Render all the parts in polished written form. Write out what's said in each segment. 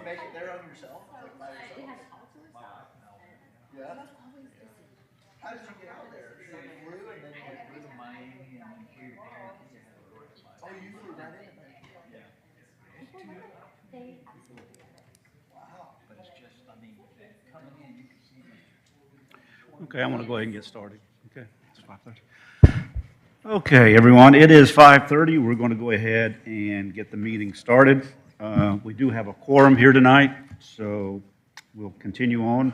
make it there on yourself? Like by yourself? Yeah? How did you get out there? So you flew and then you Flew to Miami and then flew to Barranquilla. oh, you flew right into Barranquilla. Yeah. It's Wow. but it's just, I mean, coming in, you can see the. Okay, I'm going to go ahead and get started. Okay, it's 5:30. Okay, everyone, it is 5:30. We're going to go ahead and get the meeting started. We do have a quorum here tonight, so we'll continue on.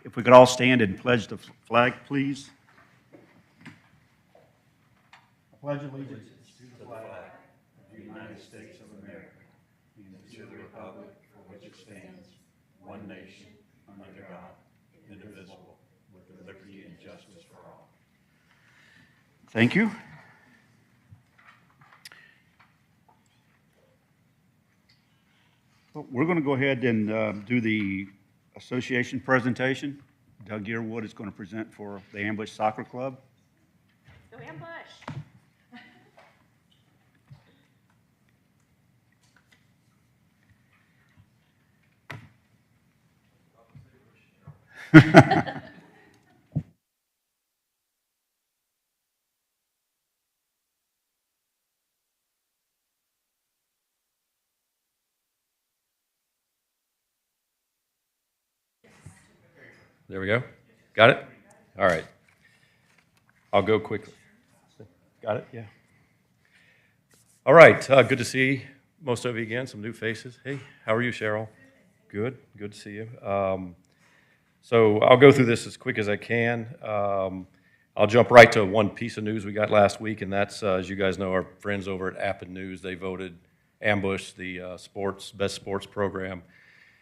If we could all stand and pledge the flag, please. I pledge allegiance to the flag of the United States of America and to the republic for which it stands, one nation, under God, indivisible, with liberty and justice for all. Thank you. Well, we're going to go ahead and do the association presentation. Doug Yearwood is going to present for the Ambush Soccer Club. Go Ambush! There we go. Got it? All right. I'll go quickly. Got it? Yeah. All right. Good to see most of you again, some new faces. Hey, how are you, Cheryl? Good. Good to see you. So I'll go through this as quick as I can. I'll jump right to one piece of news we got last week, and that's, as you guys know, our friends over at Appen News, they voted Ambush the best sports program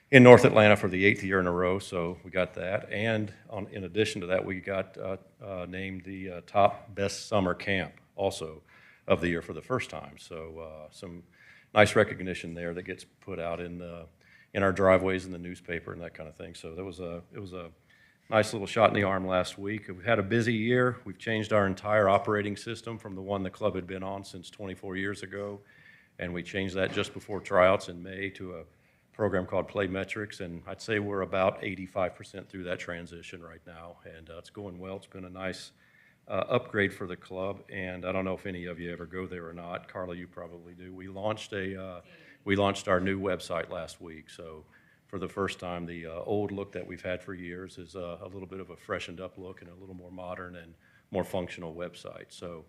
in North Atlanta for the 8th year in a row, so we got that. And in addition to that, we got named the top best summer camp also of the year for the first time. So some nice recognition there that gets put out in our driveways in the newspaper and that kind of thing. So it was a nice little shot in the arm last week. We've had a busy year. We've changed our entire operating system from the one the club had been on since 24 years ago, and we changed that just before tryouts in May to a program called Play Metrics, and I'd say we're about 85% through that transition right now, and it's going well. It's been a nice upgrade for the club, and I don't know if any of you ever go there or not. Carla, you probably do. We launched our new website last week, so for the first time, the old look that we've had for years is a little bit of a freshened up look and a little more modern and more functional website. So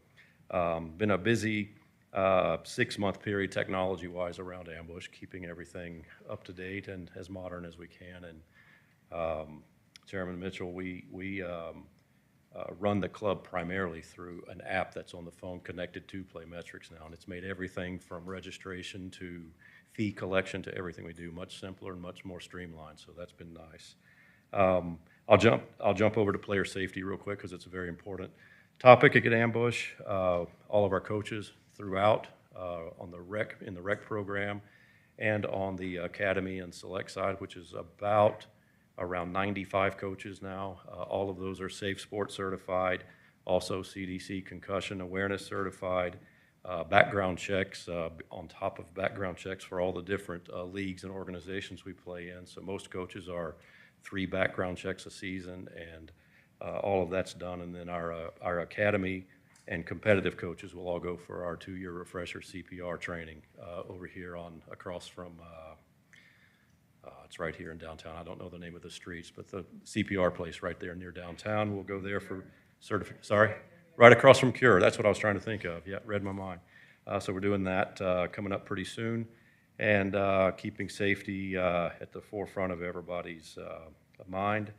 been a busy 6-month period technology-wise around Ambush, keeping everything up to date and as modern as we can. And Chairman Mitchell, we run the club primarily through an app that's on the phone connected to Play Metrics now, and it's made everything from registration to fee collection to everything we do much simpler and much more streamlined. So that's been nice. I'll jump over to player safety real quick because it's a very important topic at Ambush. All of our coaches throughout in the rec program and on the academy and select side, which is about around 95 coaches now. All of those are Safe Sports certified, also CDC concussion awareness certified, background checks on top of background checks for all the different leagues and organizations we play in. So most coaches are 3 background checks a season, and all of that's done. And then our academy and competitive coaches will all go for our 2-year refresher CPR training over here across from, it's right here in downtown. I don't know the name of the streets, but the CPR place right there near downtown. We'll go there for sorry? Right across from Cure. That's what I was trying to think of. Yeah, read my mind. So we're doing that coming up pretty soon, and keeping safety at the forefront of everybody's mind.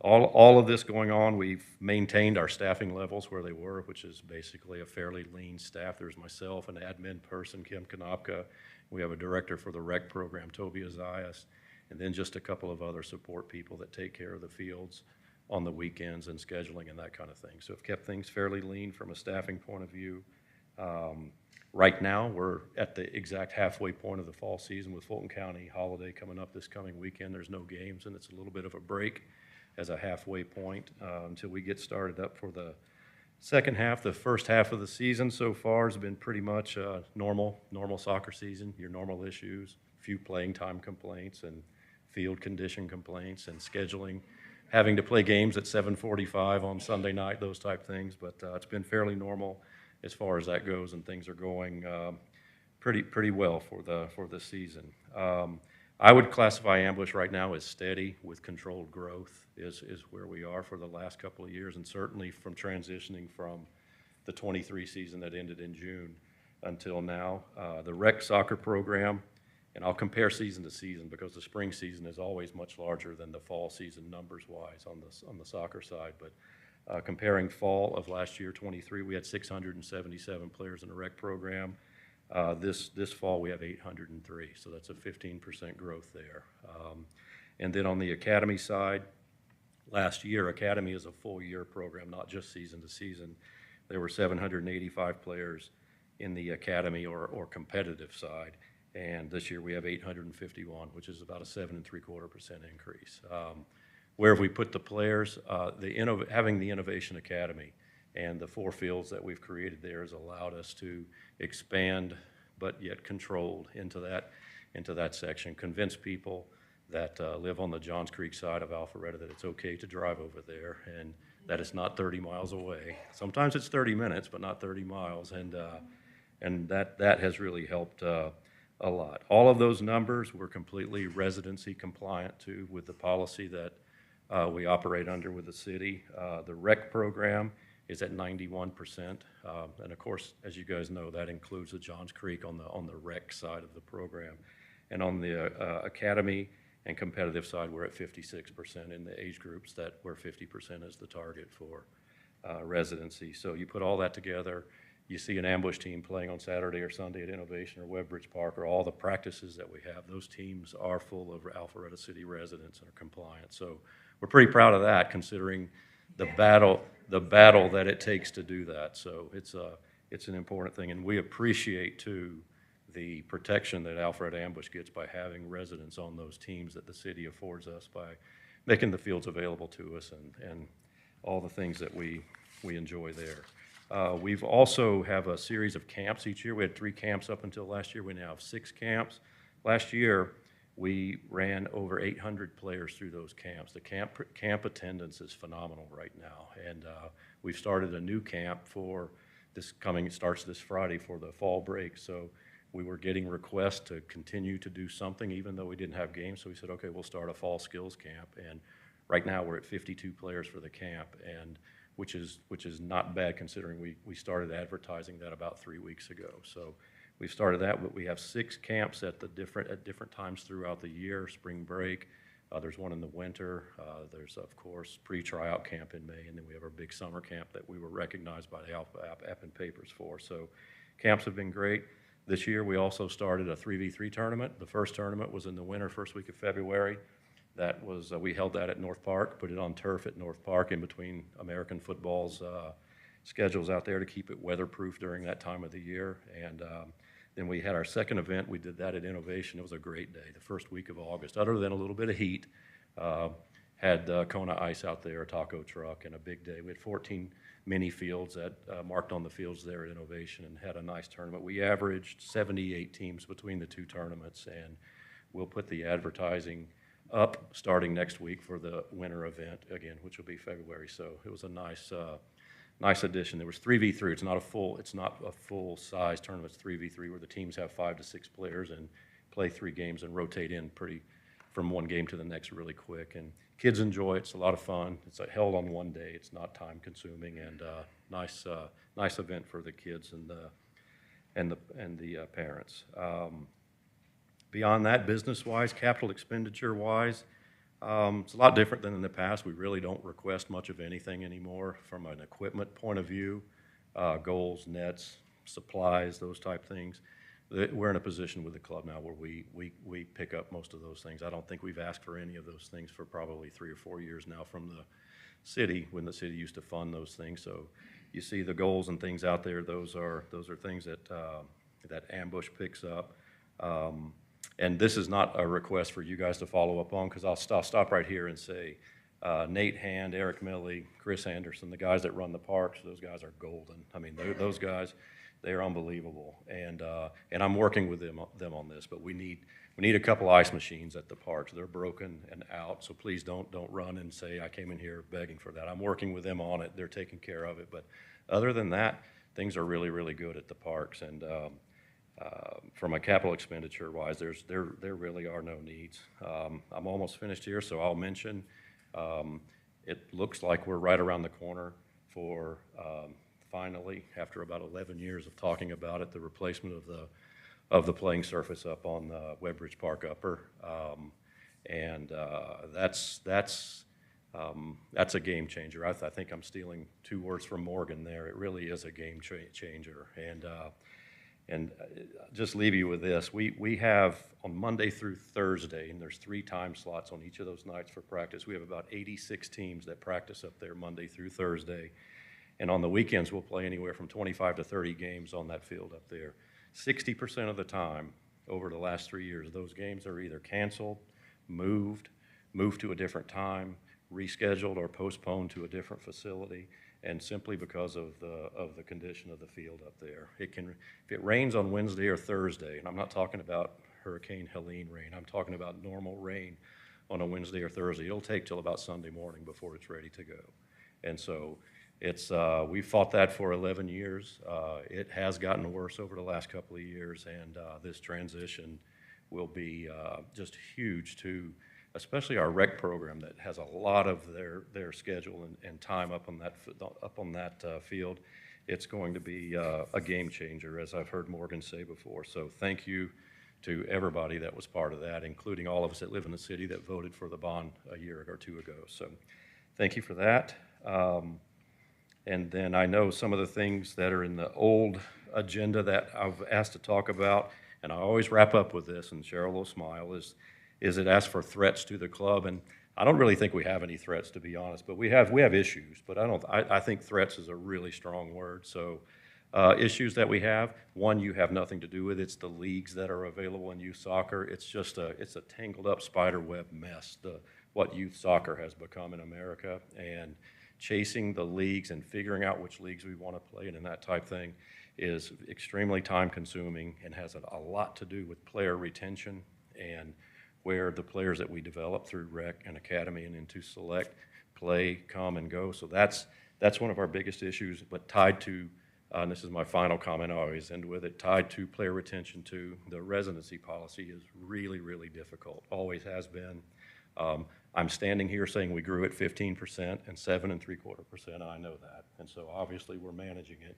All of this going on, we've maintained our staffing levels where they were, which is basically a fairly lean staff. There's myself, an admin person, Kim Konopka. We have a director for the rec program, Toby Azias, and then just a couple of other support people that take care of the fields on the weekends and scheduling and that kind of thing. So we've kept things fairly lean from a staffing point of view. Right now, we're at the exact halfway point of the fall season with Fulton County holiday coming up this coming weekend. There's no games, and it's a little bit of a break as a halfway point until we get started up for the second half. The first half of the season so far has been pretty much normal soccer season, your normal issues, few playing time complaints and field condition complaints and scheduling, having to play games at 7:45 on Sunday night, those type things. But it's been fairly normal as far as that goes, and things are going pretty well for the season. I would classify Ambush right now as steady with controlled growth is where we are for the last couple of years, and certainly from transitioning from the 23 season that ended in June until now. The rec soccer program, and I'll compare season to season because the spring season is always much larger than the fall season numbers-wise on the soccer side. But comparing fall of last year, 23, we had 677 players in the rec program. This fall, we have 803, so that's a 15% growth there. And then on the academy side, last year, academy is a full-year program, not just season to season. There were 785 players in the academy or competitive side, and this year we have 851, which is about a 7.75% increase. Where have we put the players? Having the Innovation Academy and the 4 fields that we've created there has allowed us to expand, but yet controlled into that section, convince people that live on the Johns Creek side of Alpharetta that it's okay to drive over there and that it's not 30 miles away. Sometimes it's 30 minutes, but not 30 miles, and that has really helped a lot. All of those numbers were completely residency compliant too with the policy that we operate under with the city. The rec program is at 91%, and of course, as you guys know, that includes the Johns Creek on the rec side of the program. And on the academy and competitive side, we're at 56% in the age groups where 50% is the target for residency. So you put all that together, you see an Ambush team playing on Saturday or Sunday at Innovation or Webbridge Park or all the practices that we have, those teams are full of Alpharetta City residents and are compliant. So we're pretty proud of that considering the battle that it takes to do that. So it's an important thing, and we appreciate too the protection that Alpharetta Ambush gets by having residents on those teams that the city affords us by making the fields available to us and all the things that we enjoy there. We've also have a series of camps each year. We had 3 camps up until last year. We now have 6 camps. Last year, we ran over 800 players through those camps. The camp attendance is phenomenal right now, and we've started a new camp for it starts this Friday for the fall break. So we were getting requests to continue to do something even though we didn't have games. So we said, okay, we'll start a fall skills camp, and right now we're at 52 players for the camp, and which is not bad considering we started advertising that about 3 weeks ago. So we've started that, but we have 6 camps at different times throughout the year. Spring break, there's one in the winter. There's of course pre-tryout camp in May, and then we have our big summer camp that we were recognized by the Alpha App and Papers for. So camps have been great. This year we also started a 3v3 tournament. The first tournament was in the winter, first week of February. That was we held that at North Park, put it on turf at North Park in between American football's schedules out there to keep it weatherproof during that time of the year. And then we had our second event. We did that at Innovation. It was a great day, the first week of August. Other than a little bit of heat, had Kona Ice out there, a taco truck, and a big day. We had 14 mini fields that marked on the fields there at Innovation and had a nice tournament. We averaged 78 teams between the 2 tournaments, and we'll put the advertising up starting next week for the winter event again, which will be February. So it was a nice addition. There was 3v3. It's not a full size tournament. It's 3v3 where the teams have 5 to 6 players and play 3 games and rotate in from one game to the next really quick. And kids enjoy it. It's a lot of fun. It's held on one day. It's not time consuming, and nice event for the kids and the parents. Beyond that, business-wise, capital expenditure-wise, it's a lot different than in the past. We really don't request much of anything anymore from an equipment point of view, goals, nets, supplies, those type things. We're in a position with the club now where we pick up most of those things. I don't think we've asked for any of those things for probably 3 or 4 years now from the city, when the city used to fund those things. So you see the goals and things out there. Those are things that Ambush picks up. And this is not a request for you guys to follow up on, because I'll stop right here and say Nate Hand, Eric Milley, Chris Anderson, the guys that run the parks, those guys are golden. I mean, those guys, they are unbelievable. And I'm working with them on this, but we we need a couple ice machines at the parks. They're broken and out, so please don't run and say, I came in here begging for that. I'm working with them on it. They're taking care of it. But other than that, things are really, really good at the parks. And from a capital expenditure wise, there really are no needs. I'm almost finished here, so I'll mention, it looks like we're right around the corner for finally, after about 11 years of talking about it, the replacement of the playing surface up on Webbridge Park Upper, and that's a game changer. I think I'm stealing 2 words from Morgan there. It really is a game changer, and just leave you with this. We have on Monday through Thursday, and there's 3 time slots on each of those nights for practice. We have about 86 teams that practice up there Monday through Thursday. And on the weekends, we'll play anywhere from 25 to 30 games on that field up there. 60% of the time over the last 3 years, those games are either canceled, moved to a different time, rescheduled or postponed to a different facility, and simply because of the condition of the field up there. If it rains on Wednesday or Thursday, and I'm not talking about Hurricane Helene rain, I'm talking about normal rain on a Wednesday or Thursday, it'll take till about Sunday morning before it's ready to go. And so we've fought that for 11 years. It has gotten worse over the last couple of years, and this transition will be just huge to especially our rec program that has a lot of their schedule and time up on that field. It's going to be a game changer, as I've heard Morgan say before. So thank you to everybody that was part of that, including all of us that live in the city that voted for the bond a year or 2 ago. So thank you for that. And then I know some of the things that are in the old agenda that I've asked to talk about, and I always wrap up with this, and Cheryl will smile, is it asks for threats to the club, and I don't really think we have any threats, to be honest, but we have issues, but I think threats is a really strong word. So issues that we have, one you have nothing to do with, it's the leagues that are available in youth soccer. It's a tangled up spider web mess, what youth soccer has become in America, and chasing the leagues and figuring out which leagues we want to play in and that type thing is extremely time consuming and has a lot to do with player retention and where the players that we develop through rec and academy and into select play, come and go. So that's one of our biggest issues, but tied to, and this is my final comment, I always end with it, tied to player retention too. The residency policy is really, really difficult, always has been. I'm standing here saying we grew at 15% and 7.75%, I know that. And so obviously we're managing it.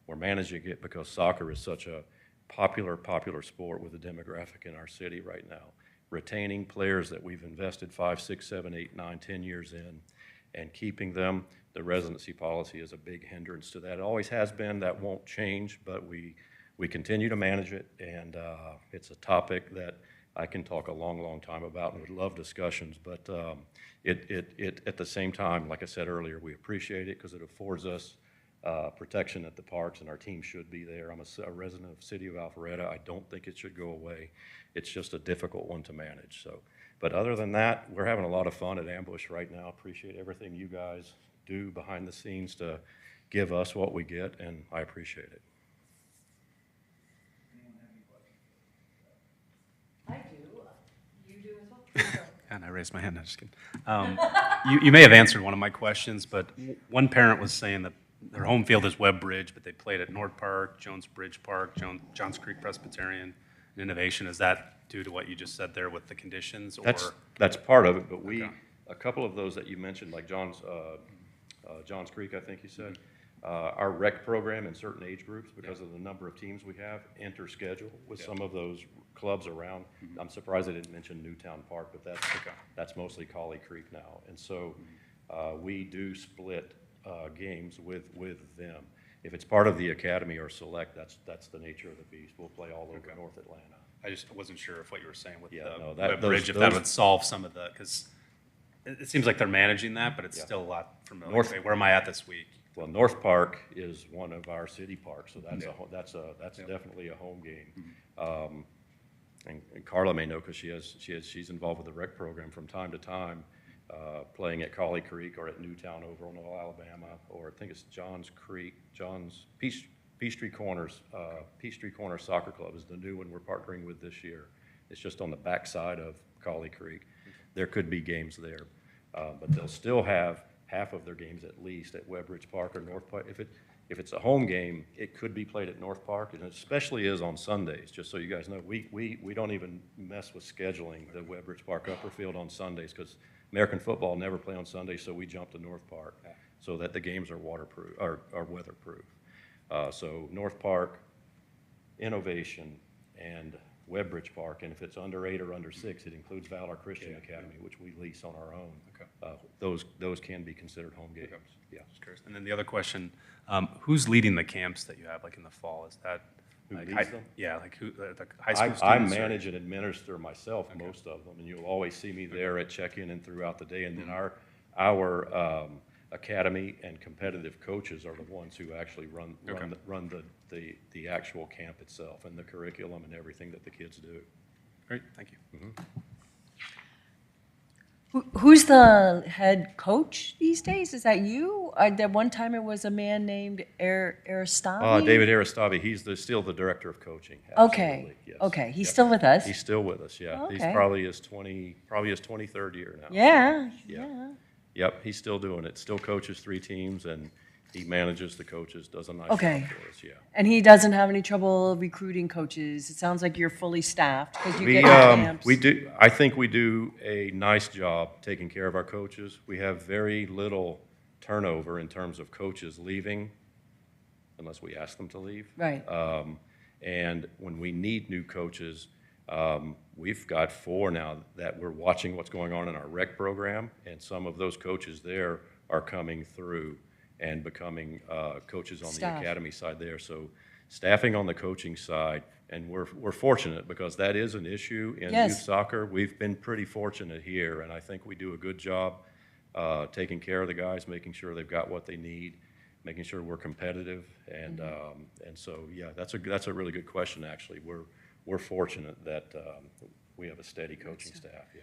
We're managing it because soccer is such a popular sport with the demographic in our city right now. Retaining players that we've invested 5, 6, 7, 8, 9, 10 years in and keeping them, the residency policy is a big hindrance to that. It always has been, that won't change, but we continue to manage it, and it's a topic that I can talk a long time about and would love discussions, but it at the same time, like I said earlier, we appreciate it because it affords us protection at the parks, and our team should be there. I'm a resident of the city of Alpharetta. I don't think it should go away. It's just a difficult one to manage. So, but other than that, we're having a lot of fun at Ambush right now. Appreciate everything you guys do behind the scenes to give us what we get, and I appreciate it. I do. You do as well. And I raised my hand, I'm just kidding. You may have answered one of my questions, but one parent was saying that their home field is Webbridge, but they played at North Park, Jones Bridge Park, Johns Creek Presbyterian, and Innovation. Is that due to what you just said there with the conditions? Or? That's part of it, but Okay. a couple of those that you mentioned, like Johns Creek, I think you said, our rec program in certain age groups, because of the number of teams we have, inter-schedule with some of those clubs around. Mm-hmm. I'm surprised I didn't mention Newtown Park, but that's mostly Collie Creek now. And so we do split games with them. If it's part of the academy or select, that's the nature of the beast. We'll play all over North Atlanta. I just wasn't sure if what you were saying with the Webbridge, if that would solve some of the, because it seems like they're managing that, but it's still a lot familiar. Where am I at this week? Well, North Park is one of our city parks, so that's definitely a home game. Mm-hmm. And Carla may know because she's involved with the rec program from time to time, playing at Collie Creek or at Newtown over in Alabama, or I think it's Peachtree Corners Soccer Club is the new one we're partnering with this year. It's just on the backside of Collie Creek. There could be games there, but they'll still have half of their games at least at Webbridge Park or North Park. If it's a home game, it could be played at North Park, and it especially is on Sundays, just so you guys know. We don't even mess with scheduling the Webbridge Park upper field on Sundays because American football never play on Sundays, so we jump to North Park so that the games are waterproof, are weatherproof. So North Park, Innovation, and Webbridge Park, and if it's under 8 or under 6, it includes Valor Christian Academy, which we lease on our own. Those can be considered home games. Yeah. Just curious. And then the other question, who's leading the camps that you have, like in the fall? Is that? Who like, leads them? Yeah, like who, the high school students? I or- manage and administer myself most of them, and you'll always see me there at check-in and throughout the day. And then our academy and competitive coaches are the ones who actually run the actual camp itself and the curriculum and everything that the kids do. Great, thank you. Who's the head coach these days? Is that you? At one time it was a man named Aristavi? David Aristavi, he's still the director of coaching. Okay, Absolutely, yes. okay, he's Yep. still with us? He's still with us, yeah. He's Okay. probably his 23rd year now. Yeah, Yeah. yeah. Yep, he's still doing it. Still coaches 3 teams, and he manages the coaches, does a nice Okay. job for us, yeah. And he doesn't have any trouble recruiting coaches? It sounds like you're fully staffed because you We, get your camps. we do, I think we do a nice job taking care of our coaches. We have very little turnover in terms of coaches leaving, unless we ask them to leave. Right. And when we need new coaches, we've got 4 now that we're watching what's going on in our rec program, and some of those coaches there are coming through and becoming coaches on Staff. the academy side there. So staffing on the coaching side, and we're fortunate because that is an issue in Yes. youth soccer. We've been pretty fortunate here, and I think we do a good job taking care of the guys, making sure they've got what they need, making sure we're competitive, and so yeah, that's a really good question. Actually, we're fortunate that we have a steady coaching staff. Yeah.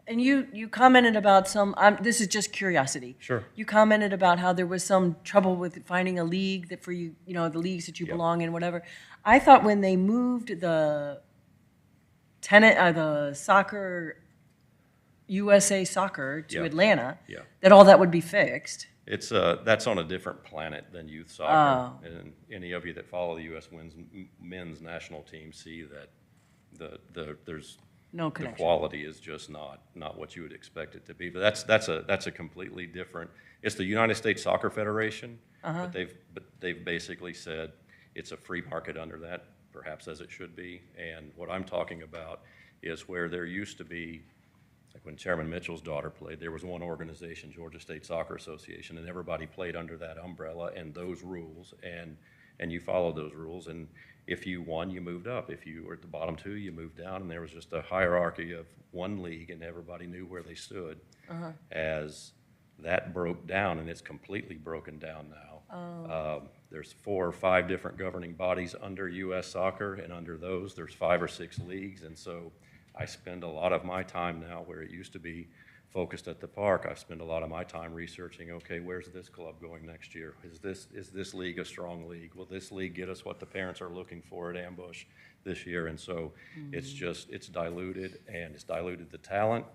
And you commented about some, this is just curiosity. Sure. You commented about how there was some trouble with finding a league that for you, the leagues that you Yep. belong in, whatever. I thought when they moved the soccer, USA Soccer to Yeah. Atlanta, Yeah. that all that would be fixed. It's that's on a different planet than youth soccer. Oh. And any of you that follow the U.S. men's national team see that there's No the connection. quality is just not what you would expect it to be. But that's a completely different. It's the United States Soccer Federation, but they've basically said it's a free market under that, perhaps as it should be. And what I'm talking about is where there used to be, like when Chairman Mitchell's daughter played, there was one organization, Georgia State Soccer Association, and everybody played under that umbrella and those rules, and you followed those rules. And if you won, you moved up. If you were at the bottom 2, you moved down, and there was just a hierarchy of one league, and everybody knew where they stood. As that broke down, and it's completely broken down now. There's 4 or 5 different governing bodies under U.S. Soccer, and under those, there's 5 or 6 leagues, and so I spend a lot of my time now, where it used to be focused at the park, I spend a lot of my time researching, okay, where's this club going next year? Is this league a strong league? Will this league get us what the parents are looking for at Ambush this year? And so it's diluted, and it's diluted the talent,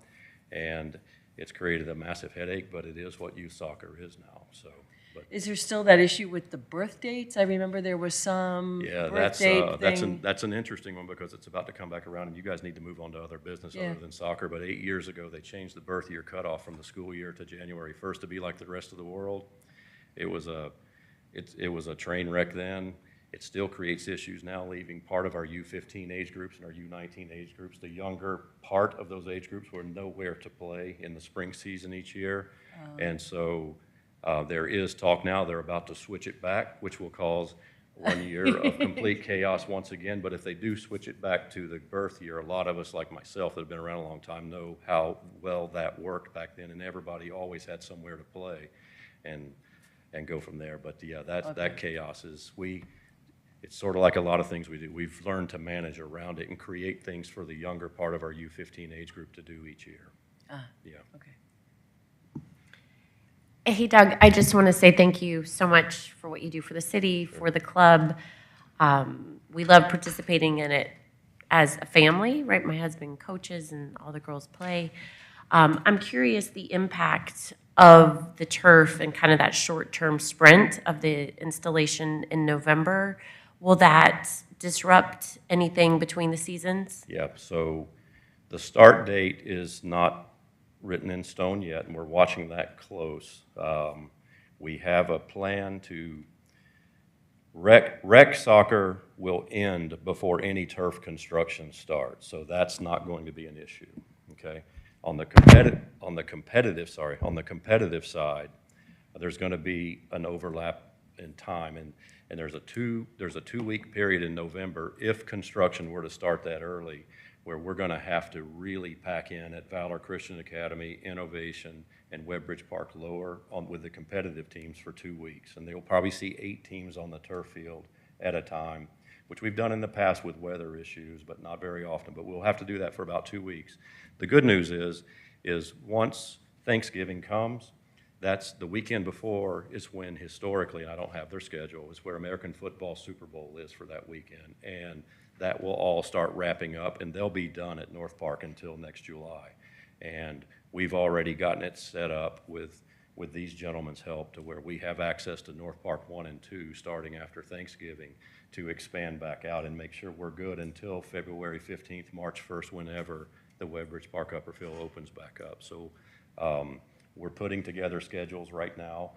and it's created a massive headache, but it is what youth soccer is now, so. But Is there still that issue with the birth dates? I remember there was some yeah, birth date thing. that's an interesting one because it's about to come back around, and you guys need to move on to other business Yeah. other than soccer. But 8 years ago, they changed the birth year cutoff from the school year to January 1st to be like the rest of the world. It was a train wreck then. It still creates issues now, leaving part of our U15 age groups and our U19 age groups. The younger part of those age groups were nowhere to play in the spring season each year, and so. There is talk now, they're about to switch it back, which will cause 1 year of complete chaos once again. But if they do switch it back to the birth year, a lot of us, like myself, that have been around a long time, know how well that worked back then, and everybody always had somewhere to play and go from there. But yeah, that chaos is, it's sort of like a lot of things we do. We've learned to manage around it and create things for the younger part of our U15 age group to do each year. Yeah. Okay. Hey, Doug, I just want to say thank you so much for what you do for the city, for the club. We love participating in it as a family, right? My husband coaches and all the girls play. I'm curious the impact of the turf and kind of that short-term sprint of the installation in November. Will that disrupt anything between the seasons? Yep, so the start date is not written in stone yet, and we're watching that close. We have a plan to, rec soccer will end before any turf construction starts, so that's not going to be an issue, okay? On the competitive side, there's going to be an overlap in time, and there's a 2-week period in November if construction were to start that early, where we're going to have to really pack in at Valor Christian Academy, Innovation, and Webbridge Park Lower with the competitive teams for 2 weeks, and they'll probably see 8 teams on the turf field at a time, which we've done in the past with weather issues, but not very often. But we'll have to do that for about 2 weeks. The good news is once Thanksgiving comes, that's the weekend before is when historically, I don't have their schedule, is where American Football Super Bowl is for that weekend. And that will all start wrapping up, and they'll be done at North Park until next July. And we've already gotten it set up with these gentlemen's help to where we have access to North Park 1 and 2 starting after Thanksgiving to expand back out and make sure we're good until February 15th, March 1st, whenever the Webbridge Park Upper Field opens back up. So we're putting together schedules right now.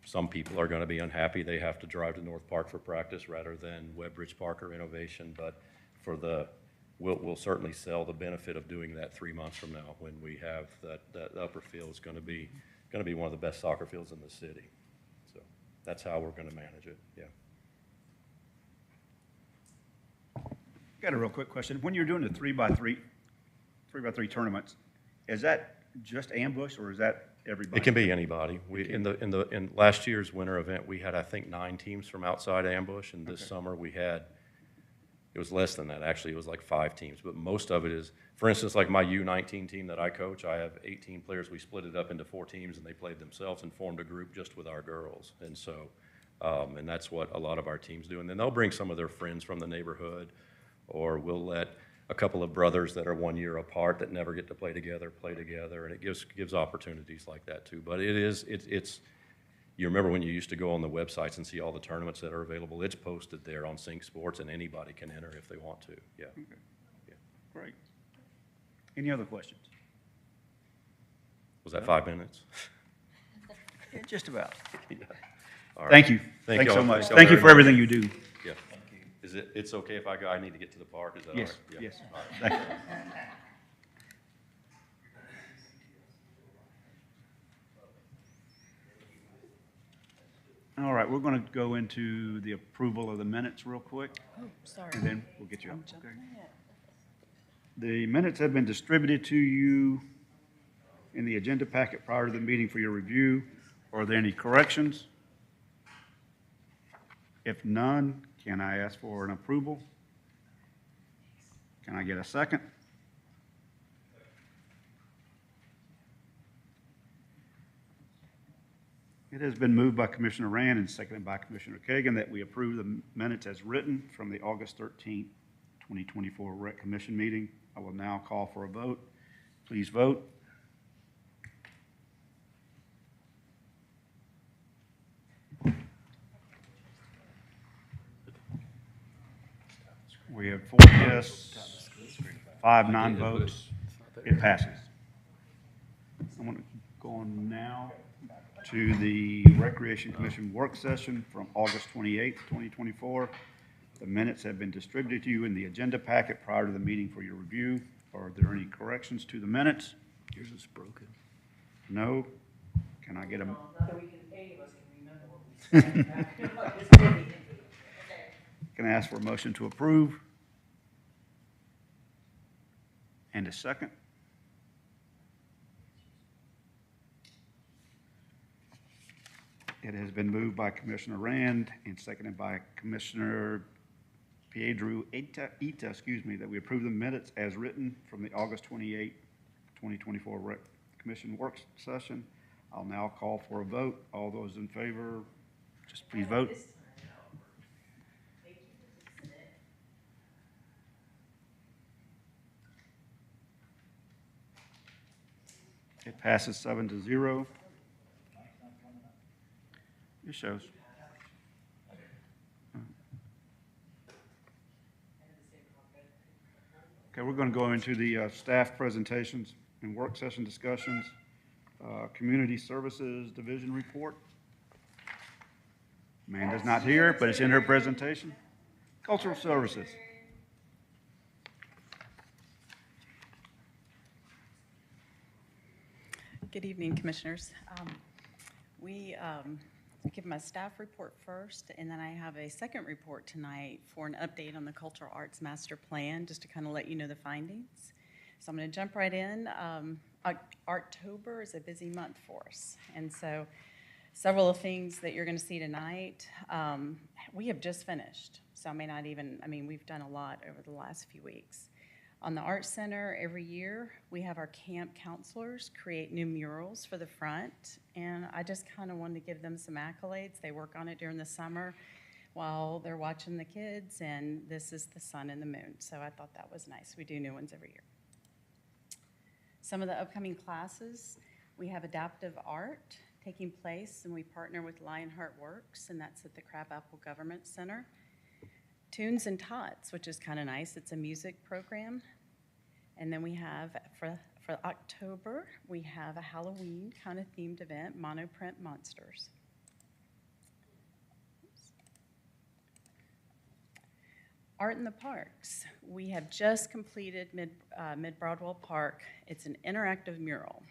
Some people are going to be unhappy they have to drive to North Park for practice rather than Webbridge Park or Innovation, but we'll certainly sell the benefit of doing that 3 months from now when we have that upper field is going to be one of the best soccer fields in the city. So that's how we're going to manage it. Yeah. Got a real quick question. When you're doing the 3x3 tournaments, is that just ambush or is that everybody? It can be anybody. In last year's winter event, we had, I think, 9 teams from outside ambush, and this summer it was less than that. Actually, it was like 5 teams, but most of it is, for instance, like my U19 team that I coach, I have 18 players. We split it up into 4 teams, and they played themselves and formed a group just with our girls. And so, and that's what a lot of our teams do. And then they'll bring some of their friends from the neighborhood, or we'll let a couple of brothers that are 1 year apart that never get to play together, and it gives opportunities like that too. But it's you remember when you used to go on the websites and see all the tournaments that are available? It's posted there on Sync Sports, and anybody can enter if they want to. Yeah. Okay. Yeah. Great. Any other questions? Was that 5 minutes? Yeah, just about. Yeah. All right. Thank you. Thank Thanks y'all. so much. Thank y'all Thank you very for much. everything you do. Yeah. It's okay if I go? I need to get to the park. Is that Yes, all right? Yeah. yes. All right. Thank you. All right, we're going to go into the approval of the minutes real quick, Oh, sorry. and then we'll get you up. Jumping Okay. ahead. The minutes have been distributed to you in the agenda packet prior to the meeting for your review. Are there any corrections? If none, can I ask for an approval? Can I get a second? It has been moved by Commissioner Rand and seconded by Commissioner Kagan that we approve the minutes as written from the August 13th, 2024 Rec Commission meeting. I will now call for a vote. Please vote. We have 4 yes, 5 non-votes. It passes. I'm going to go on now to the Recreation Commission work session from August 28th, 2024. The minutes have been distributed to you in the agenda packet prior to the meeting for your review. Are there any corrections to the minutes? Yours is broken. No? Can I get a, Not that we can, any of us can remember what we said. can I ask for a motion to approve? And a second? It has been moved by Commissioner Rand and seconded by Commissioner Piedro Ita, that we approve the minutes as written from the August 28, 2024 Rec Commission work session. I'll now call for a vote. All those in favor, just please vote. It passes 7-0. It shows. Okay, we're going to go into the staff presentations and work session discussions. Community Services Division report. Amanda's not here, but it's in her presentation. Cultural Services. Good evening, Commissioners. We give my staff report first, and then I have a second report tonight for an update on the Cultural Arts Master Plan, just to kind of let you know the findings. So I'm going to jump right in. October is a busy month for us, and so several of the things that you're going to see tonight, we have just finished. So I mean, we've done a lot over the last few weeks. On the Art Center, every year, we have our camp counselors create new murals for the front, and I just kind of wanted to give them some accolades. They work on it during the summer while they're watching the kids, and this is the sun and the moon, so I thought that was nice. We do new ones every year. Some of the upcoming classes, we have adaptive art taking place, and we partner with Lionheart Works, and that's at the Crabapple Government Center. Tunes and Tots, which is kind of nice. It's a music program. And then we have, for October, we have a Halloween kind of themed event, Monoprint Monsters. Art in the Parks. We have just completed Mid-Broadwell Park. It's an interactive mural.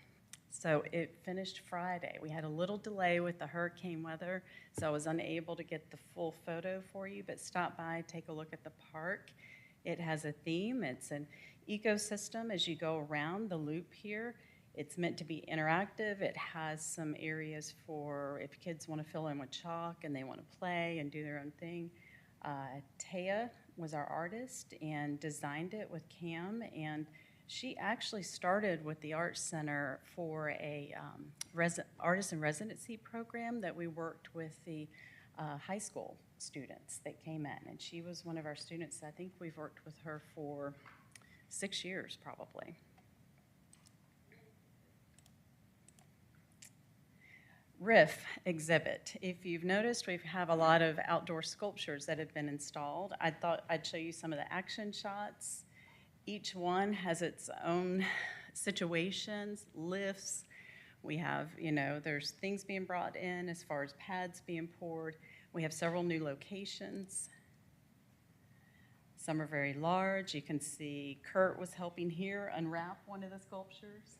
So it finished Friday. We had a little delay with the hurricane weather, so I was unable to get the full photo for you, but stop by, take a look at the park. It has a theme. It's an ecosystem as you go around the loop here. It's meant to be interactive. It has some areas for if kids want to fill in with chalk and they want to play and do their own thing. Taya was our artist and designed it with Cam, and she actually started with the Art Center for a artist in residency program that we worked with the high school students that came in. And she was one of our students. I think we've worked with her for 6 years probably. Riff exhibit. If you've noticed, we have a lot of outdoor sculptures that have been installed. I thought I'd show you some of the action shots. Each one has its own situations, lifts. We have, there's things being brought in as far as pads being poured. We have several new locations. Some are very large. You can see Kurt was helping here unwrap one of the sculptures.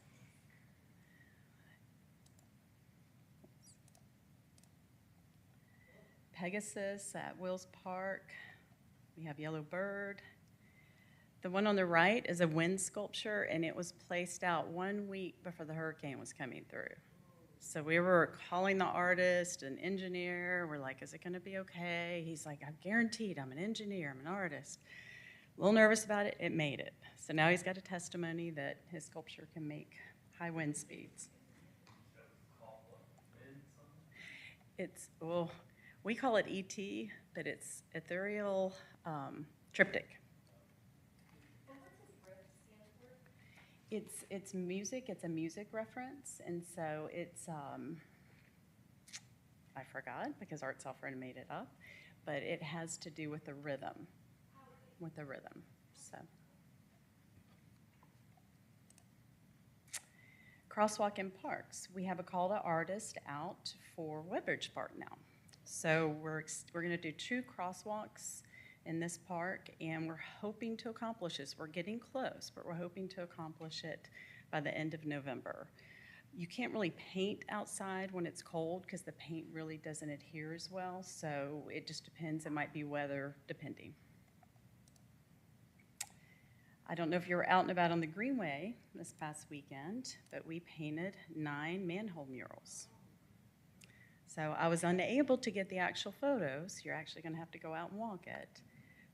Pegasus at Wills Park. We have Yellow Bird. The one on the right is a wind sculpture, and it was placed out 1 week before the hurricane was coming through. So we were calling the artist, an engineer. We're like, is it going to be okay? He's like, I'm guaranteed. I'm an engineer. I'm an artist. A little nervous about it. It made it. So now he's got a testimony that his sculpture can make high wind speeds. Well, we call it ET, but it's ethereal triptych. It's music. It's a music reference, and so it's I forgot because Art Alpharetta made it up, but it has to do with the rhythm, So crosswalk in parks. We have a call to artists out for Woodbridge Park now. So we're going to do 2 crosswalks in this park, and we're hoping to accomplish this. We're getting close, but we're hoping to accomplish it by the end of November. You can't really paint outside when it's cold because the paint really doesn't adhere as well, so it just depends. It might be weather depending. I don't know if you were out and about on the Greenway this past weekend, but we painted 9 manhole murals. So I was unable to get the actual photos. You're actually going to have to go out and walk it.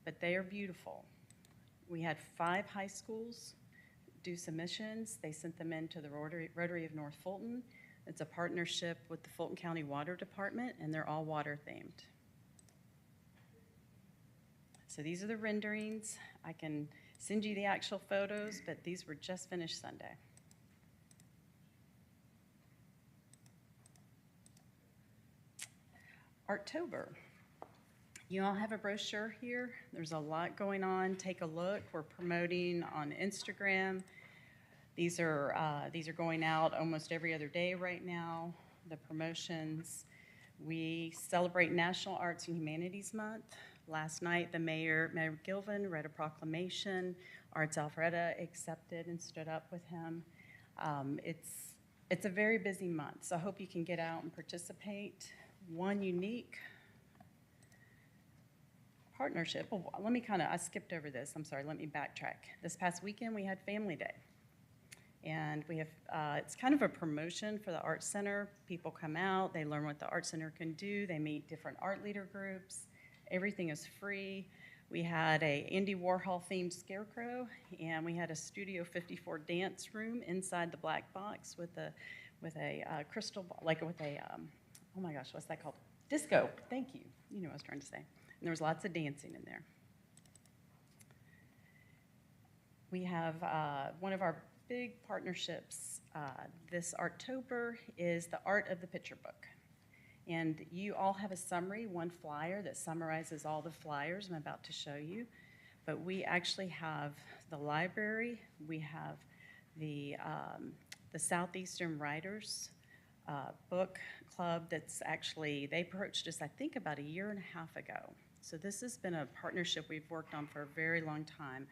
But they are beautiful. We had 5 high schools do submissions. They sent them into the Rotary of North Fulton. It's a partnership with the Fulton County Water Department, and they're all water themed. So these are the renderings. I can send you the actual photos, but these were just finished Sunday. Arttober. You all have a brochure here. There's a lot going on. Take a look. We're promoting on Instagram. These are going out almost every other day right now, the promotions. We celebrate National Arts and Humanities Month. Last night, Mayor Gilvin read a proclamation. Arts Alpharetta accepted and stood up with him. It's a very busy month, so I hope you can get out and participate. One unique partnership. Oh, I skipped over this. I'm sorry, let me backtrack. This past weekend, we had Family Day. And we have, it's kind of a promotion for the Art Center. People come out, they learn what the Art Center can do, they meet different art leader groups. Everything is free. We had a Andy Warhol themed scarecrow, and we had a Studio 54 dance room inside the black box with a crystal ball, oh my gosh, what's that called? Disco, thank you. You know what I was trying to say. And there was lots of dancing in there. We have one of our big partnerships this Arttober is the Art of the Picture Book. And you all have a summary, one flyer that summarizes all the flyers I'm about to show you. But we actually have the library, we have the Southeastern Writers Book Club that's actually, they approached us I think about 1.5 years ago. So this has been a partnership we've worked on for a very long time.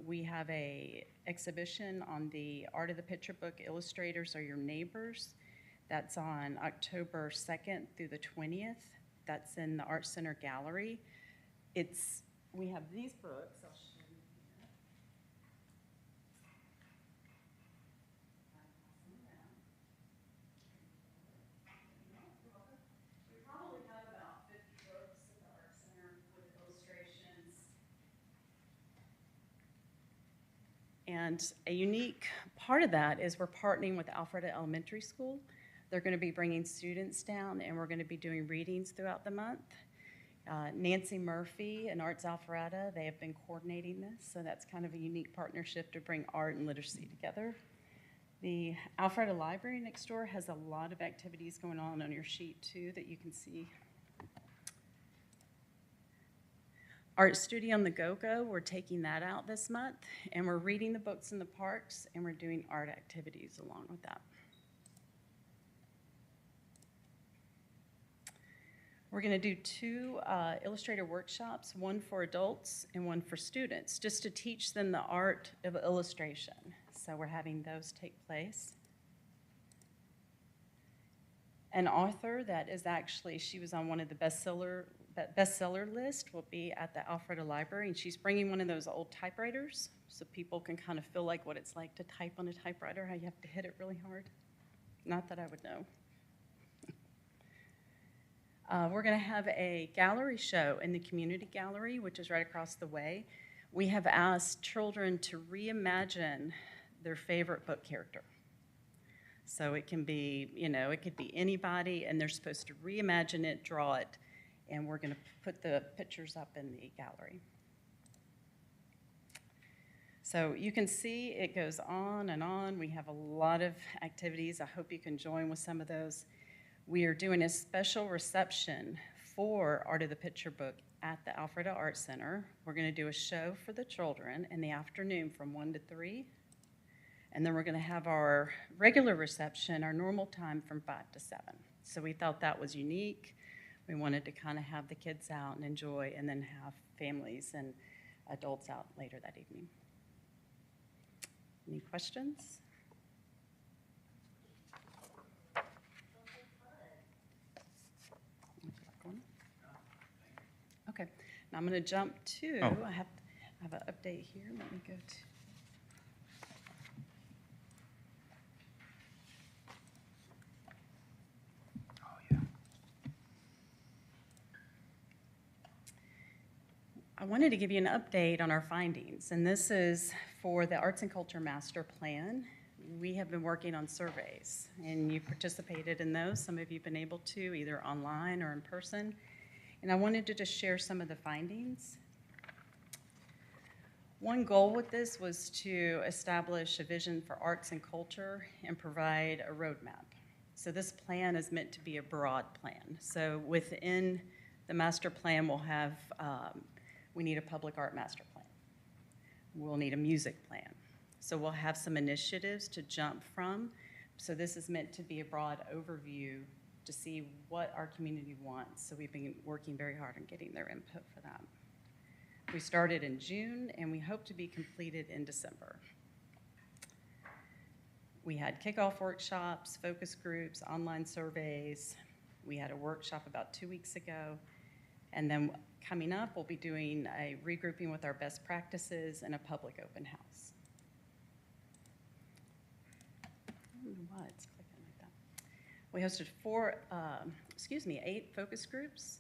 We have a exhibition on the Art of the Picture Book, Illustrators Are Your Neighbors. That's on October 2nd through the 20th. That's in the Art Center Gallery. We have these books. I'll show you here. We probably have about 50 books at the Art Center with illustrations. And a unique part of that is we're partnering with Alpharetta Elementary School. They're going to be bringing students down, and we're going to be doing readings throughout the month. Nancy Murphy and Arts Alpharetta, they have been coordinating this, so that's kind of a unique partnership to bring art and literacy together. The Alpharetta Library next door has a lot of activities going on your sheet, too, that you can see. Art Studio on the Go-Go, we're taking that out this month, and we're reading the books in the parks, and we're doing art activities along with that. We're going to do 2 illustrator workshops, one for adults and one for students, just to teach them the art of illustration. So we're having those take place. An author that is actually, she was on one of the bestseller list, will be at the Alpharetta Library, and she's bringing one of those old typewriters so people can kind of feel like what it's like to type on a typewriter, how you have to hit it really hard. Not that I would know. We're going to have a gallery show in the community gallery, which is right across the way. We have asked children to reimagine their favorite book character. So it can be, it could be anybody, and they're supposed to reimagine it, draw it, and we're going to put the pictures up in the gallery. So you can see it goes on and on. We have a lot of activities. I hope you can join with some of those. We are doing a special reception for Art of the Picture Book at the Alpharetta Art Center. We're going to do a show for the children in the afternoon from 1 to 3. And then we're going to have our regular reception, our normal time, from 5 to 7. So we thought that was unique. We wanted to kind of have the kids out and enjoy, and then have families and adults out later that evening. Any questions? Okay, now I'm going to jump to, I have an update here. Let me go to. I wanted to give you an update on our findings, and this is for the Arts and Culture Master Plan. We have been working on surveys, and you participated in those. Some of you have been able to, either online or in person. And I wanted to just share some of the findings. One goal with this was to establish a vision for arts and culture and provide a roadmap. So this plan is meant to be a broad plan. So within the master plan, we'll have, we need a public art master plan. We'll need a music plan. So we'll have some initiatives to jump from. So this is meant to be a broad overview to see what our community wants. So we've been working very hard on getting their input for that. We started in June, and we hope to be completed in December. We had kickoff workshops, focus groups, online surveys. We had a workshop about 2 weeks ago. And then coming up, we'll be doing a regrouping with our best practices and a public open house. I don't know why it's clicking like that. We hosted 8 focus groups.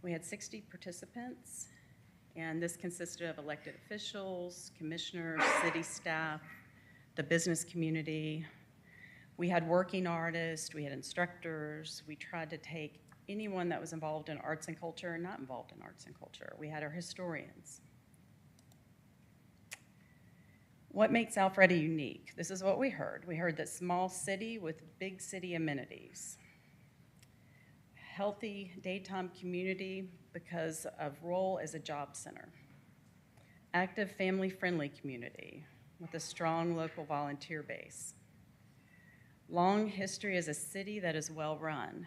We had 60 participants, and this consisted of elected officials, commissioners, city staff, the business community. We had working artists, we had instructors. We tried to take anyone that was involved in arts and culture and not involved in arts and culture. We had our historians. What makes Alpharetta unique? This is what we heard. We heard that small city with big city amenities. Healthy daytime community because of role as a job center. Active family-friendly community with a strong local volunteer base. Long history as a city that is well-run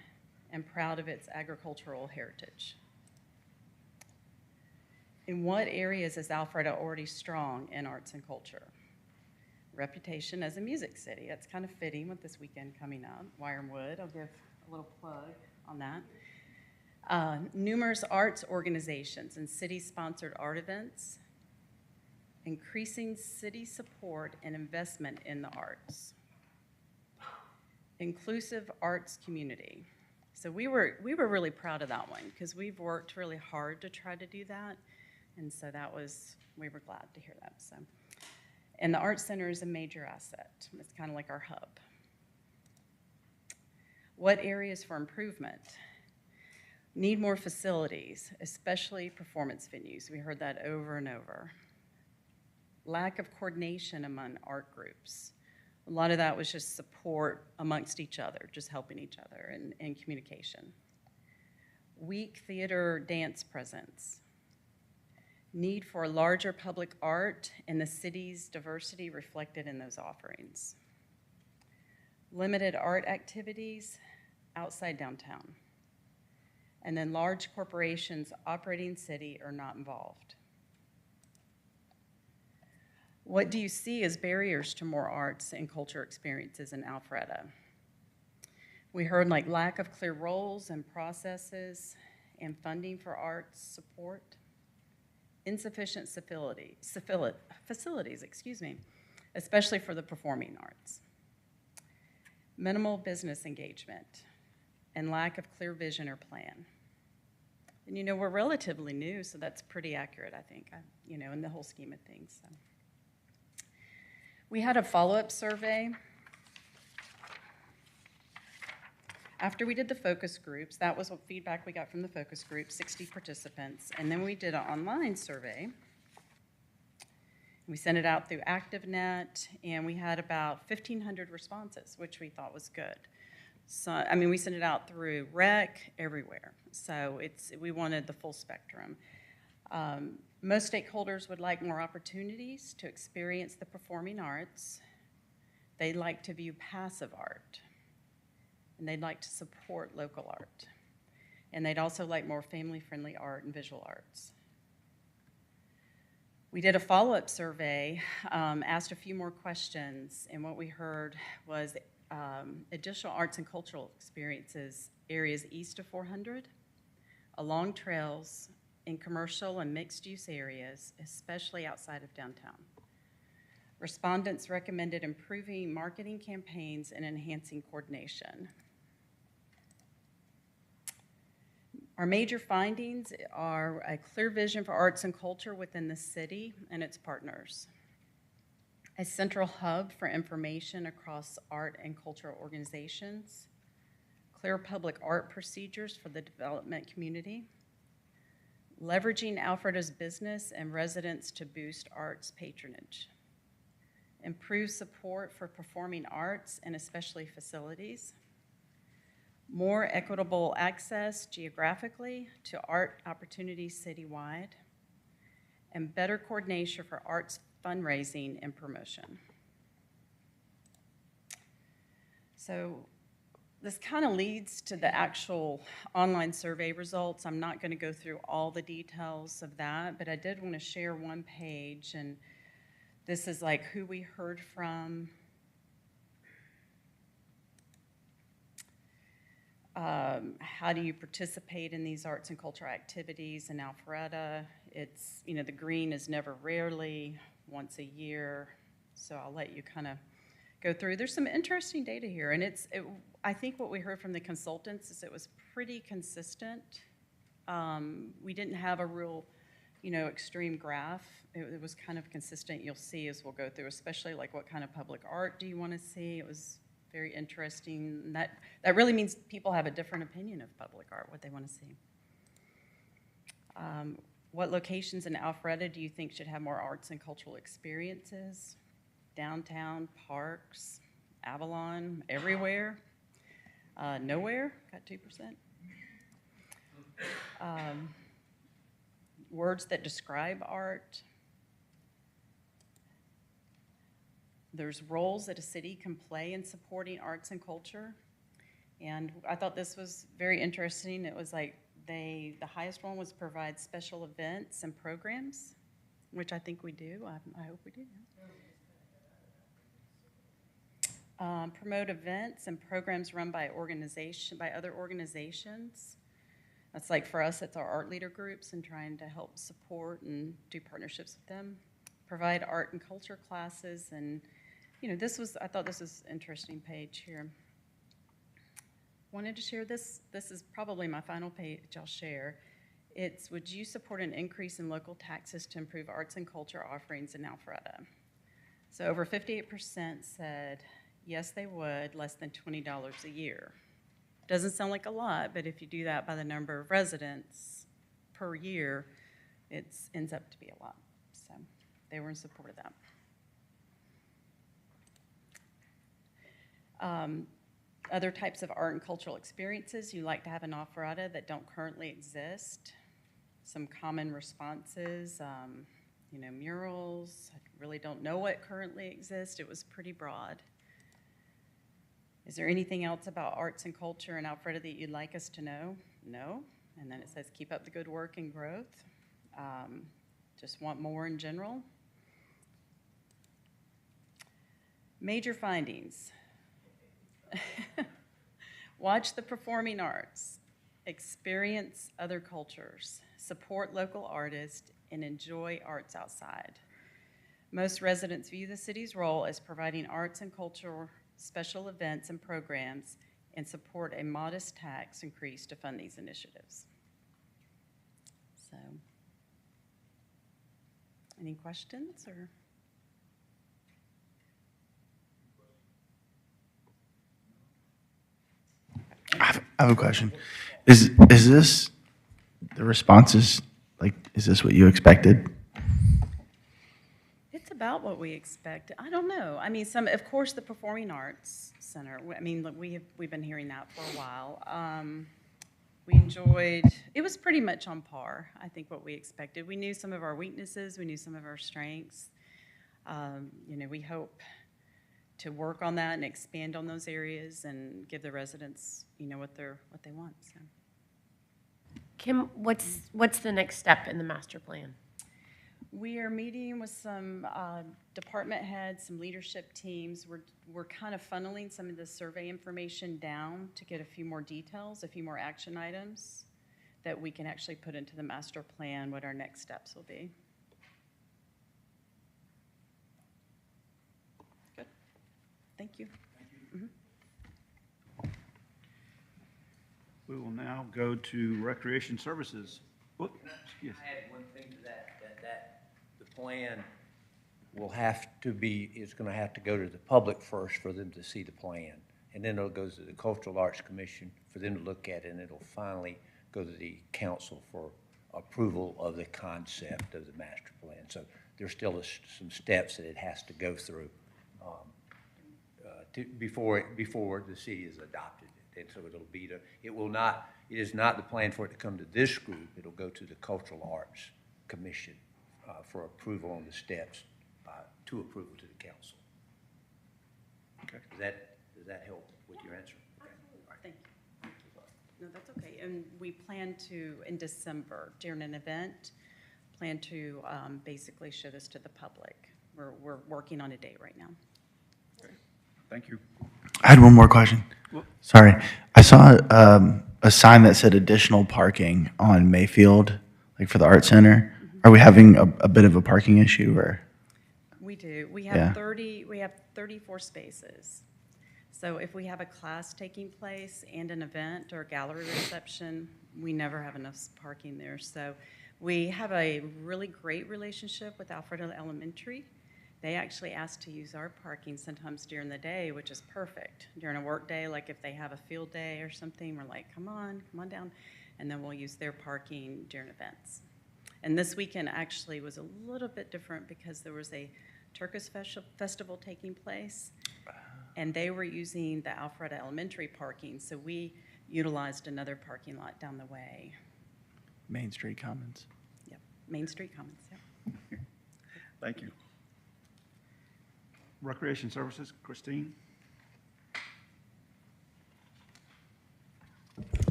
and proud of its agricultural heritage. In what areas is Alpharetta already strong in arts and culture? Reputation as a music city. That's kind of fitting with this weekend coming up. Wirewood, I'll give a little plug on that. Numerous arts organizations and city-sponsored art events. Increasing city support and investment in the arts. Inclusive arts community. So we were really proud of that one because we've worked really hard to try to do that. And so we were glad to hear that. So, and the Art Center is a major asset. It's kind of like our hub. What areas for improvement? Need more facilities, especially performance venues. We heard that over and over. Lack of coordination among art groups. A lot of that was just support amongst each other, just helping each other and communication. Weak theater dance presence. Need for a larger public art and the city's diversity reflected in those offerings. Limited art activities outside downtown. And then large corporations operating city are not involved. What do you see as barriers to more arts and culture experiences in Alpharetta? We heard like lack of clear roles and processes and funding for arts support. Insufficient facilities, especially for the performing arts. Minimal business engagement and lack of clear vision or plan. And we're relatively new, so that's pretty accurate, I think, in the whole scheme of things. So. We had a follow-up survey. After we did the focus groups, that was what feedback we got from the focus group, 60 participants. And then we did an online survey. We sent it out through ActiveNet, and we had about 1,500 responses, which we thought was good. So, we sent it out through REC, everywhere. So we wanted the full spectrum. Most stakeholders would like more opportunities to experience the performing arts. They'd like to view passive art, and they'd like to support local art. And they'd also like more family-friendly art and visual arts. We did a follow-up survey, asked a few more questions, and what we heard was additional arts and cultural experiences, areas east of 400, along trails, in commercial and mixed-use areas, especially outside of downtown. Respondents recommended improving marketing campaigns and enhancing coordination. Our major findings are a clear vision for arts and culture within the city and its partners, a central hub for information across art and cultural organizations, clear public art procedures for the development community, leveraging Alpharetta's business and residents to boost arts patronage, improve support for performing arts and especially facilities, more equitable access geographically to art opportunities citywide, and better coordination for arts fundraising and promotion. So this kind of leads to the actual online survey results. I'm not going to go through all the details of that, but I did want to share one page, and this is like who we heard from. How do you participate in these arts and cultural activities in Alpharetta? It's, you know, the green is never rarely, once a year. So I'll let you kind of go through. There's some interesting data here, and I think what we heard from the consultants is it was pretty consistent. We didn't have a real, you know, extreme graph. It was kind of consistent. You'll see as we'll go through, especially like what kind of public art do you want to see? It was very interesting. And that really means people have a different opinion of public art, what they want to see. What locations in Alpharetta do you think should have more arts and cultural experiences? Downtown, parks, Avalon, everywhere. Nowhere, got 2%. Words that describe art. There's roles that a city can play in supporting arts and culture. And I thought this was very interesting. It was like the highest one was provide special events and programs, which I think we do. I hope we do. Promote events and programs run by other organizations. That's like for us, it's our art leader groups and trying to help support and do partnerships with them. Provide art and culture classes, and you know, I thought this was an interesting page here. Wanted to share this. This is probably my final page I'll share. It's, would you support an increase in local taxes to improve arts and culture offerings in Alpharetta? So over 58% said yes, they would, less than $20 a year. Doesn't sound like a lot, but if you do that by the number of residents per year, it ends up to be a lot. So they were in support of that. Other types of art and cultural experiences you like to have in Alpharetta that don't currently exist. Some common responses, you know, murals. I really don't know what currently exists. It was pretty broad. Is there anything else about arts and culture in Alpharetta that you'd like us to know? No. And then it says keep up the good work and growth. Just want more in general. Major findings. Watch the performing arts, experience other cultures, support local artists, and enjoy arts outside. Most residents view the city's role as providing arts and cultural special events and programs and support a modest tax increase to fund these initiatives. So, any questions or? I have a question. Is this the responses? Like, is this what you expected? It's about what we expect. I don't know. I mean, of course, the Performing Arts Center. I mean, look, we've been hearing that for a while. We enjoyed. It was pretty much on par. I think what we expected. We knew some of our weaknesses. We knew some of our strengths. You know, we hope to work on that and expand on those areas and give the residents, you know, what they want. So. Kim, what's the next step in the master plan? We are meeting with some department heads, some leadership teams. We're kind of funneling some of the survey information down to get a few more details, a few more action items that we can actually put into the master plan, what our next steps will be. Good. Thank you. Mm-hmm. We will now go to Recreation Services. Yes. I add one thing to that the plan will have to be, is going to have to go to the public first for them to see the plan. And then it'll go to the Cultural Arts Commission for them to look at it, and it'll finally go to the council for approval of the concept of the master plan. So there's still some steps that it has to go through before the city has adopted it. And so it'll be it will not, it is not the plan for it to come to this group. It'll go to the Cultural Arts Commission for approval on the steps, to approval to the council. Okay. Does that help with your answer? Okay. All right. Thank you. No, that's okay. And we plan to, in December, during an event, plan to basically show this to the public. We're working on a date right now. Thank you. I had one more question. Sorry. I saw a sign that said additional parking on Mayfield, like for the art center. Are we having a bit of a parking issue or? We do. We Yeah. have 34 spaces. So if we have a class taking place and an event or a gallery reception, we never have enough parking there. So we have a really great relationship with Alpharetta Elementary. They actually ask to use our parking sometimes during the day, which is perfect. During a work day, like if they have a field day or something, we're like, come on down. And then we'll use their parking during events. And this weekend actually was a little bit different because there was a Turkish festival taking place, and they were using the Alpharetta Elementary parking, so we utilized another parking lot down the way. Main Street Commons. Yep, Main Street Commons, yep. Thank you. Recreation Services, Christine?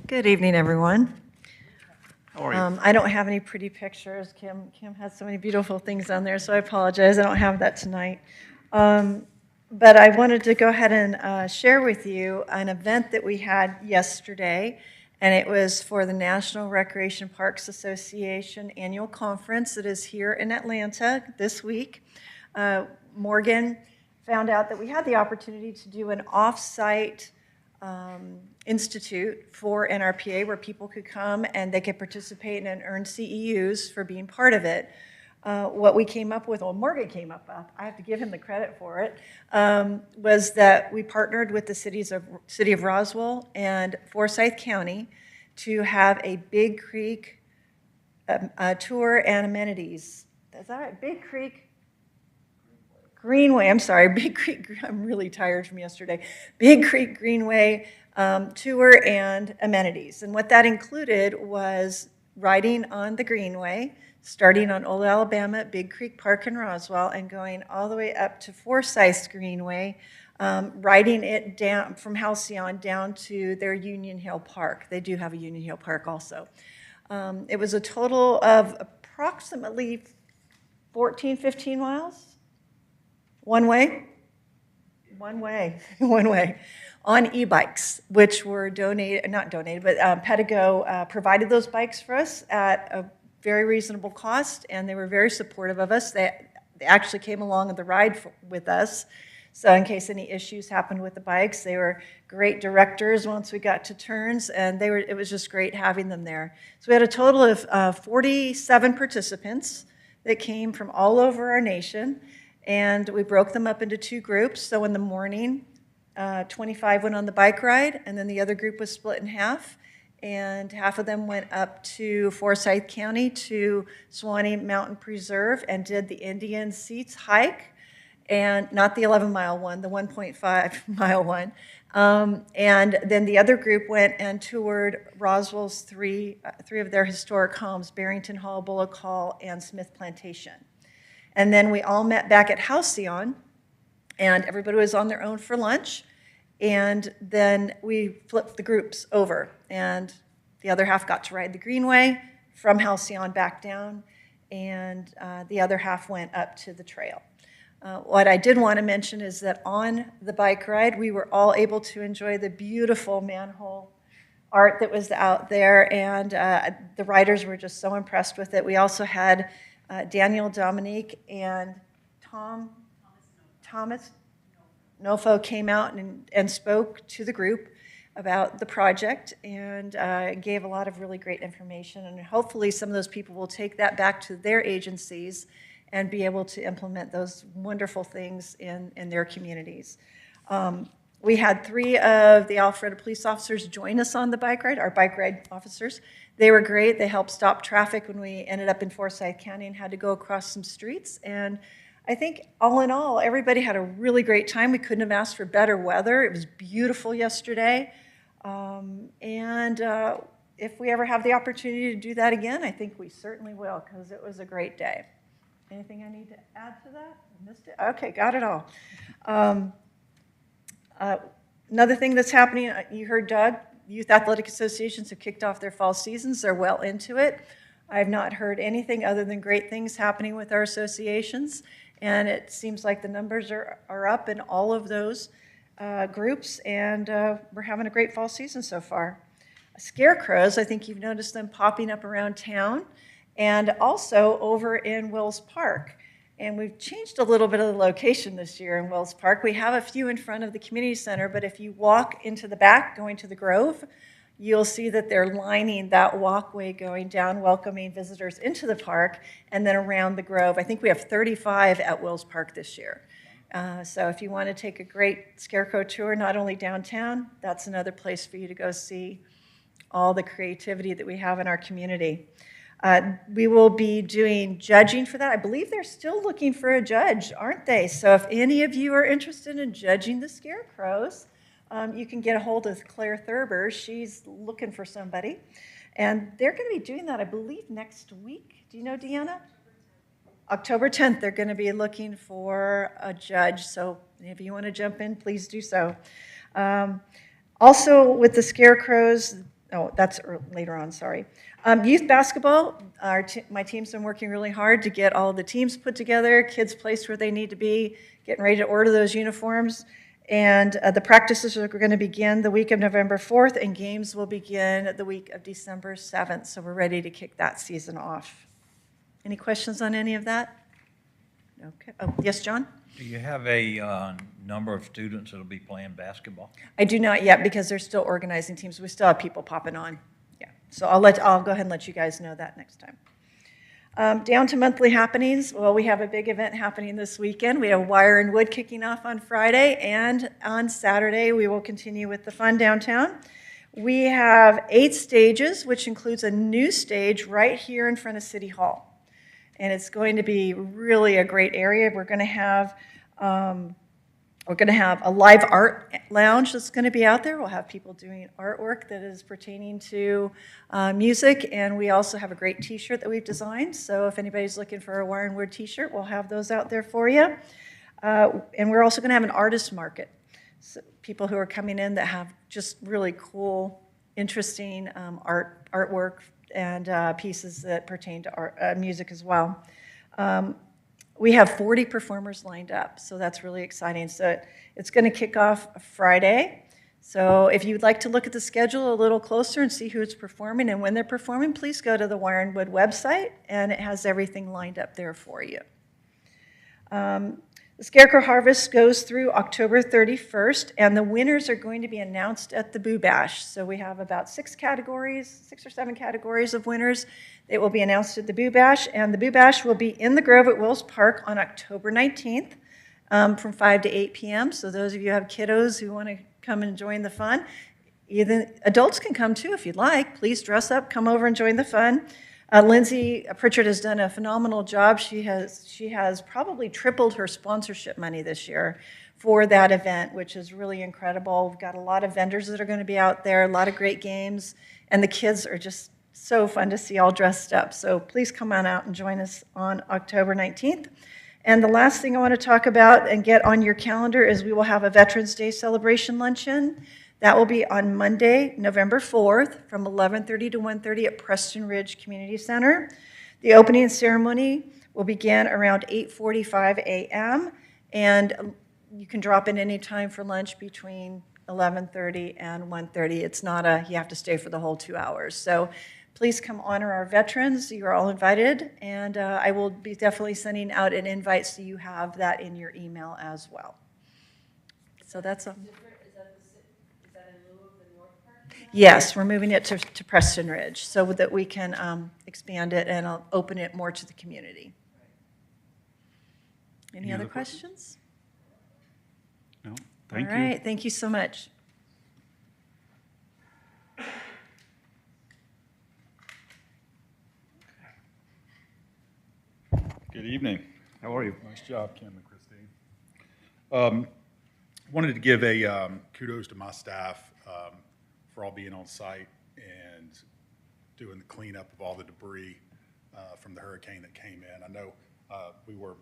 Good evening, everyone. How are you? I don't have any pretty pictures. Kim has so many beautiful things on there, so I apologize. I don't have that tonight. But I wanted to go ahead and share with you an event that we had yesterday, and it was for the National Recreation Parks Association annual conference that is here in Atlanta this week. Morgan found out that we had the opportunity to do an off-site institute for NRPA where people could come and they could participate and earn CEUs for being part of it. What we came up with, well, Morgan came up with, I have to give him the credit for it, was that we partnered with the City of Roswell and Forsyth County to have a Big Creek tour and amenities. Is that right? Big Creek Greenway, I'm sorry, Big Creek, I'm really tired from yesterday. Big Creek Greenway tour and amenities. And what that included was riding on the Greenway, starting on Old Alabama at Big Creek Park in Roswell and going all the way up to Forsyth Greenway, riding it down from Halcyon down to their Union Hill Park. They do have a Union Hill Park also. It was a total of approximately 14, 15 miles. One way, on e-bikes, which were not donated, but Pedigo provided those bikes for us at a very reasonable cost, and they were very supportive of us. They actually came along on the ride with us, so in case any issues happened with the bikes, they were great directors once we got to turns, and it was just great having them there. So we had a total of 47 participants that came from all over our nation. And we broke them up into two groups. So in the morning, 25 went on the bike ride, and then the other group was split in half. And half of them went up to Forsyth County to Suwannee Mountain Preserve and did the Indian Seats hike, and not the 11-mile one, the 1.5-mile one. And then the other group went and toured Roswell's three of their historic homes, Barrington Hall, Bullock Hall, and Smith Plantation. And then we all met back at Halcyon, and everybody was on their own for lunch. And then we flipped the groups over, and the other half got to ride the Greenway from Halcyon back down, and the other half went up to the trail. What I did want to mention is that on the bike ride, we were all able to enjoy the beautiful manhole art that was out there, and the riders were just so impressed with it. We also had Daniel Dominique and Thomas Nofo came out and spoke to the group about the project and gave a lot of really great information. And hopefully some of those people will take that back to their agencies and be able to implement those wonderful things in their communities. We had 3 of the Alpharetta police officers join us on the bike ride, our bike ride officers. They were great. They helped stop traffic when we ended up in Forsyth County and had to go across some streets. And I think all in all, everybody had a really great time. We couldn't have asked for better weather. It was beautiful yesterday. And if we ever have the opportunity to do that again, I think we certainly will, because it was a great day. Anything I need to add to that? I missed it? Okay, got it all. Another thing that's happening, you heard Doug, youth athletic associations have kicked off their fall seasons. They're well into it. I've not heard anything other than great things happening with our associations, and it seems like the numbers are up in all of those groups, and we're having a great fall season so far. Scarecrows, I think you've noticed them popping up around town, and also over in Wills Park. And we've changed a little bit of the location this year in Wills Park. We have a few in front of the community center, but if you walk into the back going to the Grove, you'll see that they're lining that walkway going down, welcoming visitors into the park, and then around the Grove. I think we have 35 at Wills Park this year. So if you want to take a great Scarecrow tour, not only downtown, that's another place for you to go see all the creativity that we have in our community. We will be doing judging for that. I believe they're still looking for a judge, aren't they? So if any of you are interested in judging the Scarecrows, you can get a hold of Claire Thurber. She's looking for somebody. And they're going to be doing that, I believe, next week. Do you know, Deanna? October 10th, they're going to be looking for a judge. So if you want to jump in, please do so. Also, with the Scarecrows, that's later on, sorry. Youth basketball, my team's been working really hard to get all the teams put together, kids placed where they need to be, getting ready to order those uniforms. And the practices are going to begin the week of November 4th, and games will begin the week of December 7th. So we're ready to kick that season off. Any questions on any of that? Okay. Oh, yes, John? Do you have a number of students that'll be playing basketball? I do not yet, because they're still organizing teams. We still have people popping on. Yeah. So I'll go ahead and let you guys know that next time. Down to monthly happenings. Well, we have a big event happening this weekend. We have Wire and Wood kicking off on Friday, and on Saturday we will continue with the fun downtown. We have 8 stages, which includes a new stage right here in front of City Hall. And it's going to be really a great area. We're going to have a live art lounge that's going to be out there. We'll have people doing artwork that is pertaining to music, and we also have a great T-shirt that we've designed. So if anybody's looking for a Wire and Wood T-shirt, we'll have those out there for you. And we're also going to have an artist market. So people who are coming in that have just really cool, interesting artwork and pieces that pertain to art, music as well. We have 40 performers lined up, so that's really exciting. So it's going to kick off Friday. So if you'd like to look at the schedule a little closer and see who's performing and when they're performing, please go to the Wire and Wood website, and it has everything lined up there for you. The Scarecrow Harvest goes through October 31st, and the winners are going to be announced at the Boo Bash. So we have about 6 or 7 categories of winners. They will be announced at the Boo Bash, and the Boo Bash will be in the Grove at Wills Park on October 19th from 5 to 8 p.m. So those of you who have kiddos who want to come and join the fun, even adults can come too if you'd like. Please dress up, come over and join the fun. Lindsay Pritchard has done a phenomenal job. She has probably tripled her sponsorship money this year for that event, which is really incredible. We've got a lot of vendors that are going to be out there, a lot of great games, and the kids are just so fun to see all dressed up. So please come on out and join us on October 19th. And the last thing I want to talk about and get on your calendar is we will have a Veterans Day celebration luncheon. That will be on Monday, November 4th, from 11:30 to 1:30 at Preston Ridge Community Center. The opening ceremony will begin around 8:45 a.m., and you can drop in any time for lunch between 11:30 and 1:30. It's not you have to stay for the whole 2 hours. So please come honor our veterans. You are all invited, and I will be definitely sending out an invite so you have that in your email as well. So that's all. Yes, we're moving it to Preston Ridge so that we can expand it and open it more to the community. Any other questions? No, thank you. All right, thank you so much. Good evening. How are you? Nice job, Kim and Christine. Wanted to give a kudos to my staff for all being on site and doing the cleanup of all the debris from the hurricane that came in. I know we were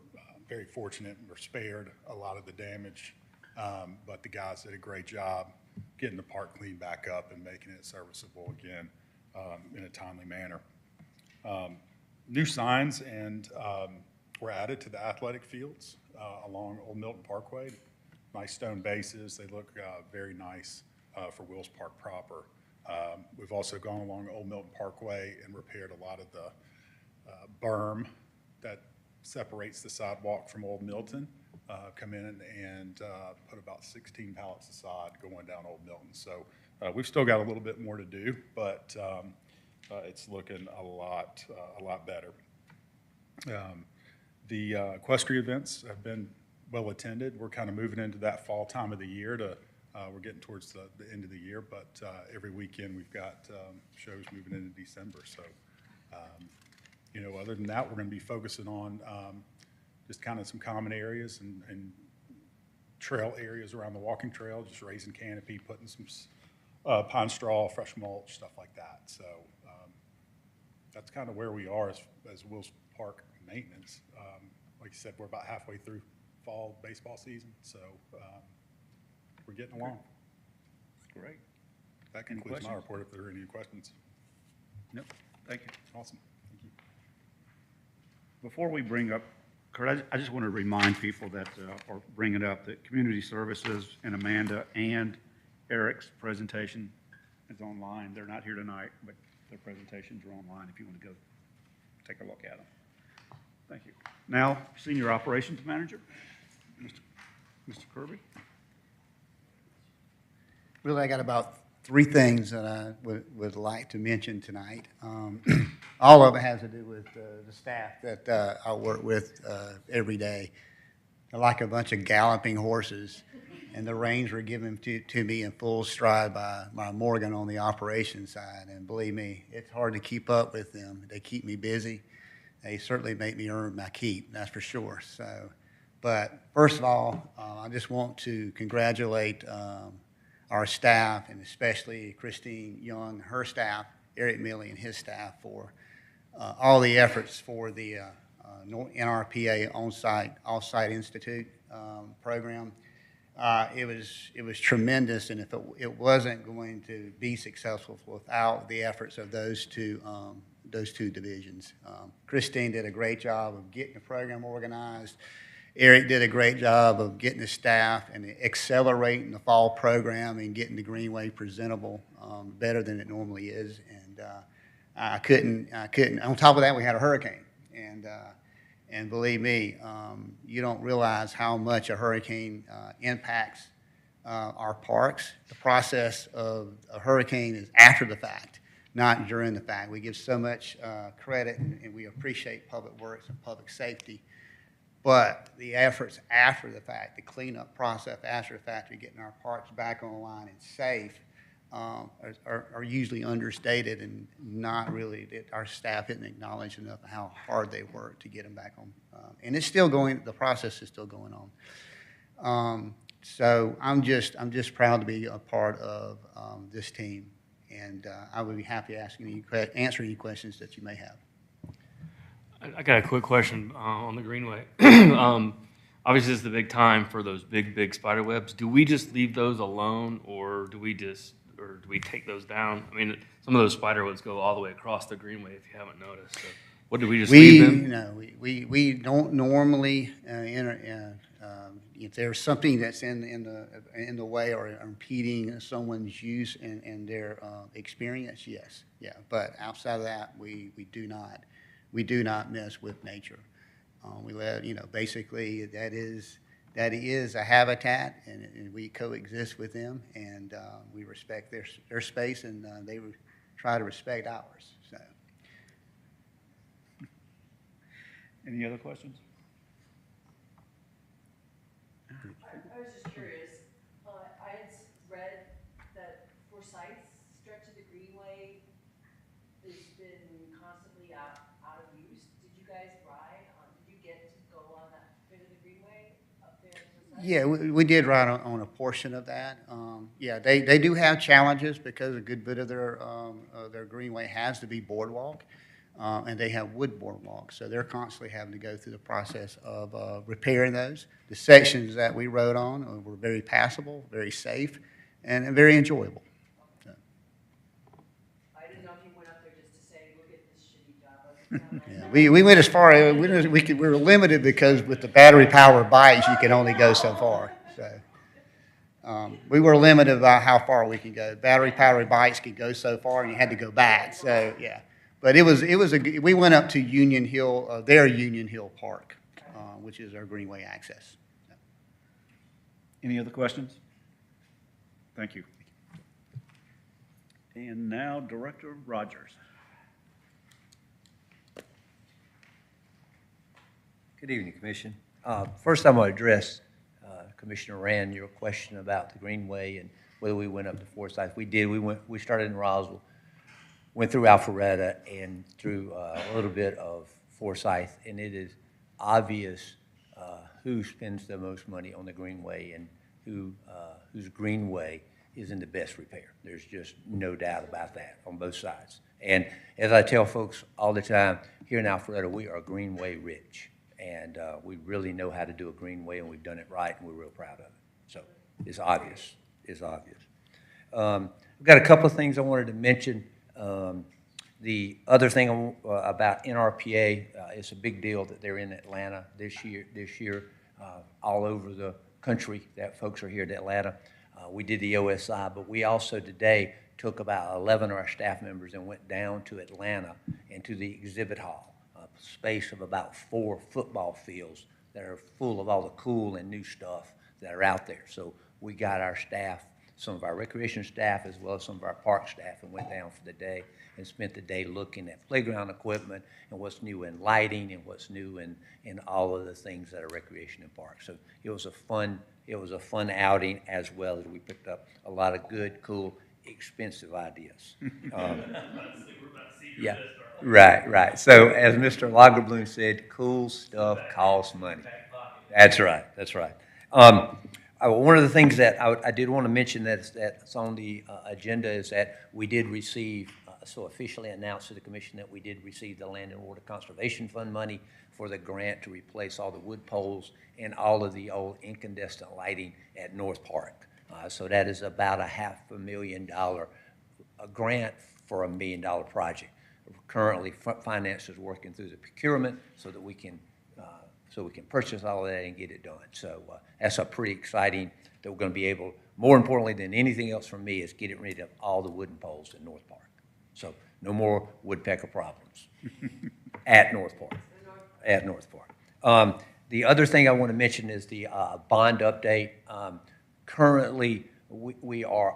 very fortunate and were spared a lot of the damage, but the guys did a great job getting the park cleaned back up and making it serviceable again in a timely manner. New signs and were added to the athletic fields along Old Milton Parkway. Nice stone bases. They look very nice for Wills Park proper. We've also gone along Old Milton Parkway and repaired a lot of the berm that separates the sidewalk from Old Milton. Come in and put about 16 pallets of sod going down Old Milton. So we've still got a little bit more to do, but it's looking a lot better. The equestrian events have been well attended. We're kind of moving into that fall time of the year. We're getting towards the end of the year, but every weekend we've got shows moving into December. So, other than that, we're going to be focusing on just kind of some common areas and trail areas around the walking trail, just raising canopy, putting some pine straw, fresh mulch, stuff like that. So that's kind of where we are as Wills Park maintenance. Like you said, we're about halfway through fall baseball season, so we're getting along. Great. That concludes my report. If there are any questions. Nope. Thank you. Awesome. Thank you. Before we bring up, Kurt, I just want to remind people that, or bring it up, that Community Services and Amanda and Eric's presentation is online. They're not here tonight, but their presentations are online if you want to go take a look at them. Thank you. Now, Senior Operations Manager, Mr. Kirby. Really, I got about 3 things that I would like to mention tonight. All of it has to do with the staff that I work with every day. They're like a bunch of galloping horses, and the reins were given to me in full stride by Morgan on the operations side. And believe me, it's hard to keep up with them. They keep me busy. They certainly make me earn my keep, that's for sure. So, but first of all, I just want to congratulate our staff, and especially Christine Young, her staff, Eric Milley and his staff for all the efforts for the NRPA Off-Site Institute program. It was tremendous, and if it wasn't going to be successful without the efforts of those two divisions. Christine did a great job of getting the program organized. Eric did a great job of getting the staff and accelerating the fall program and getting the Greenway presentable better than it normally is. And I couldn't. On top of that, we had a hurricane, and believe me, you don't realize how much a hurricane impacts our parks. The process of a hurricane is after the fact, not during the fact. We give so much credit, and we appreciate Public Works and Public Safety. But the efforts after the fact, the cleanup process after the fact, of getting our parks back online and safe, are usually understated, and not really, that our staff isn't acknowledged enough how hard they work to get them back on. And it's still going, the process is still going on. So I'm just proud to be a part of this team, and I would be happy answering any questions that you may have. I got a quick question on the Greenway. Obviously, it's the big time for those big spider webs. Do we just leave those alone, or do we take those down? I mean, some of those spider webs go all the way across the Greenway, if you haven't noticed. So what, do we just leave them? No, we don't normally if there's something that's in the way or impeding someone's use and their experience, yes, yeah. But outside of that, we do not mess with nature. We let, basically that is a habitat, and we coexist with them, and we respect their space, and they try to respect ours. So. Any other questions? I was just curious. I had read that Forsyth's stretch of the Greenway has been constantly out of use. Did you guys ride on? Did you get to go on that bit of the Greenway up there? Yeah, we did ride on a portion of that. Yeah, they do have challenges because a good bit of their greenway has to be boardwalk, and they have wood boardwalk. So they're constantly having to go through the process of repairing those. The sections that we rode on were very passable, very safe, and very enjoyable. I didn't know if you went up there just to say, look at this shitty job. Yeah, we went as far as we were limited because with the battery powered bikes, you can only go so far. So we were limited about how far we can go. Battery powered bikes could go so far, and you had to go back. So yeah, but we went up to Union Hill, their Union Hill Park, which is our greenway access. So. Any other questions? Thank you. And now Director Rogers. Good evening, Commission. First, I'm going to address Commissioner Rand, your question about the Greenway and whether we went up to Forsyth. We did. We started in Roswell, went through Alpharetta, and through a little bit of Forsyth, and it is obvious who spends the most money on the Greenway and whose Greenway is in the best repair. There's just no doubt about that on both sides. And as I tell folks all the time, here in Alpharetta, we are Greenway rich. And we really know how to do a greenway, and we've done it right, and we're real proud of it. So it's obvious. It's obvious. I've got a couple of things I wanted to mention. The other thing about NRPA, it's a big deal that they're in Atlanta this year, all over the country that folks are here at Atlanta. We did the OSI, but we also today took about 11 of our staff members and went down to Atlanta and to the exhibit hall. Space of about 4 football fields that are full of all the cool and new stuff that are out there. So we got our staff, some of our recreation staff as well as some of our park staff, and went down for the day and spent the day looking at playground equipment and what's new in lighting and what's new in all of the things that are recreation and parks. So it was a fun outing, as well as we picked up a lot of good, cool, expensive ideas. Yeah. Right. So as Mr. Lagerbloom said, cool stuff costs money. That's right. One of the things that I did want to mention that's on the agenda is that we did receive, so officially announced to the Commission that we did receive the Land and Water Conservation Fund money for the grant to replace all the wood poles and all of the old incandescent lighting at North Park. So that is about a $500,000 grant for $1 million project. Currently, finance is working through the procurement so that we can purchase all of that and get it done. So that's a pretty exciting that we're going to be able. More importantly than anything else for me is getting rid of all the wooden poles in North Park. So no more woodpecker problems at North Park. At North Park. The other thing I want to mention is the bond update. Currently, we are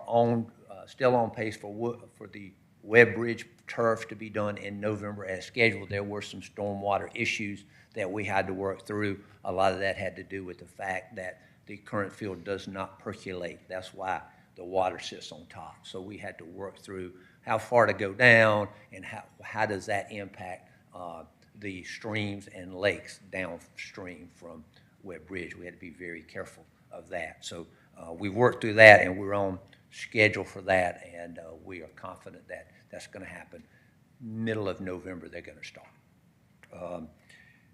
still on pace for the Webb Bridge turf to be done in November as scheduled. There were some stormwater issues that we had to work through. A lot of that had to do with the fact that the current field does not percolate. That's why the water sits on top. So we had to work through how far to go down and how does that impact the streams and lakes downstream from Webb Bridge. We had to be very careful of that. So we worked through that, and we're on schedule for that, and we are confident that that's going to happen. Middle of November, they're going to start.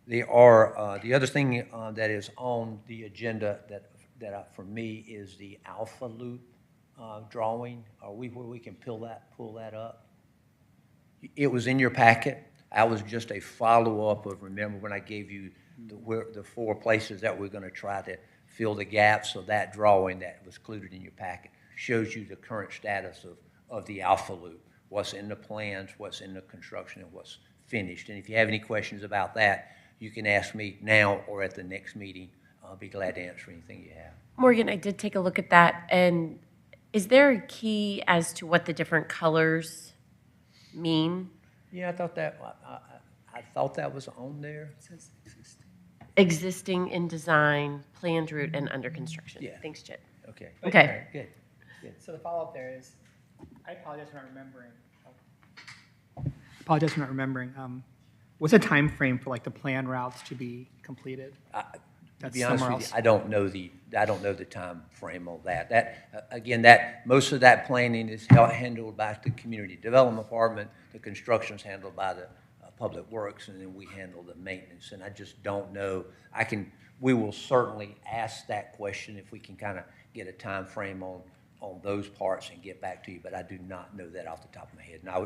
The other thing that is on the agenda that for me is the Alpha Loop drawing. Are we where we can pull that up? It was in your packet. I was just a follow-up of, remember when I gave you the 4 places that we're going to try to fill the gaps. So that drawing that was included in your packet shows you the current status of the Alpha Loop, what's in the plans, what's in the construction, and what's finished. And if you have any questions about that, you can ask me now or at the next meeting. I'll be glad to answer anything you have. Morgan, I did take a look at that, and is there a key as to what the different colors mean? Yeah, I thought that was on there. Existing in design, planned route, and under construction. Yeah. Thanks, Chip. Okay. Okay. Good. So the follow-up there is, I apologize for not remembering. What's the time frame for like the plan routes to be completed? To That's be honest somewhere with you, else. I don't know the time frame on that. Again, most of that planning is handled by the Community Development Department. The construction's handled by the Public Works, and then we handle the maintenance. And I just don't know. We will certainly ask that question if we can kind of get a time frame on those parts and get back to you, but I do not know that off the top of my head. And I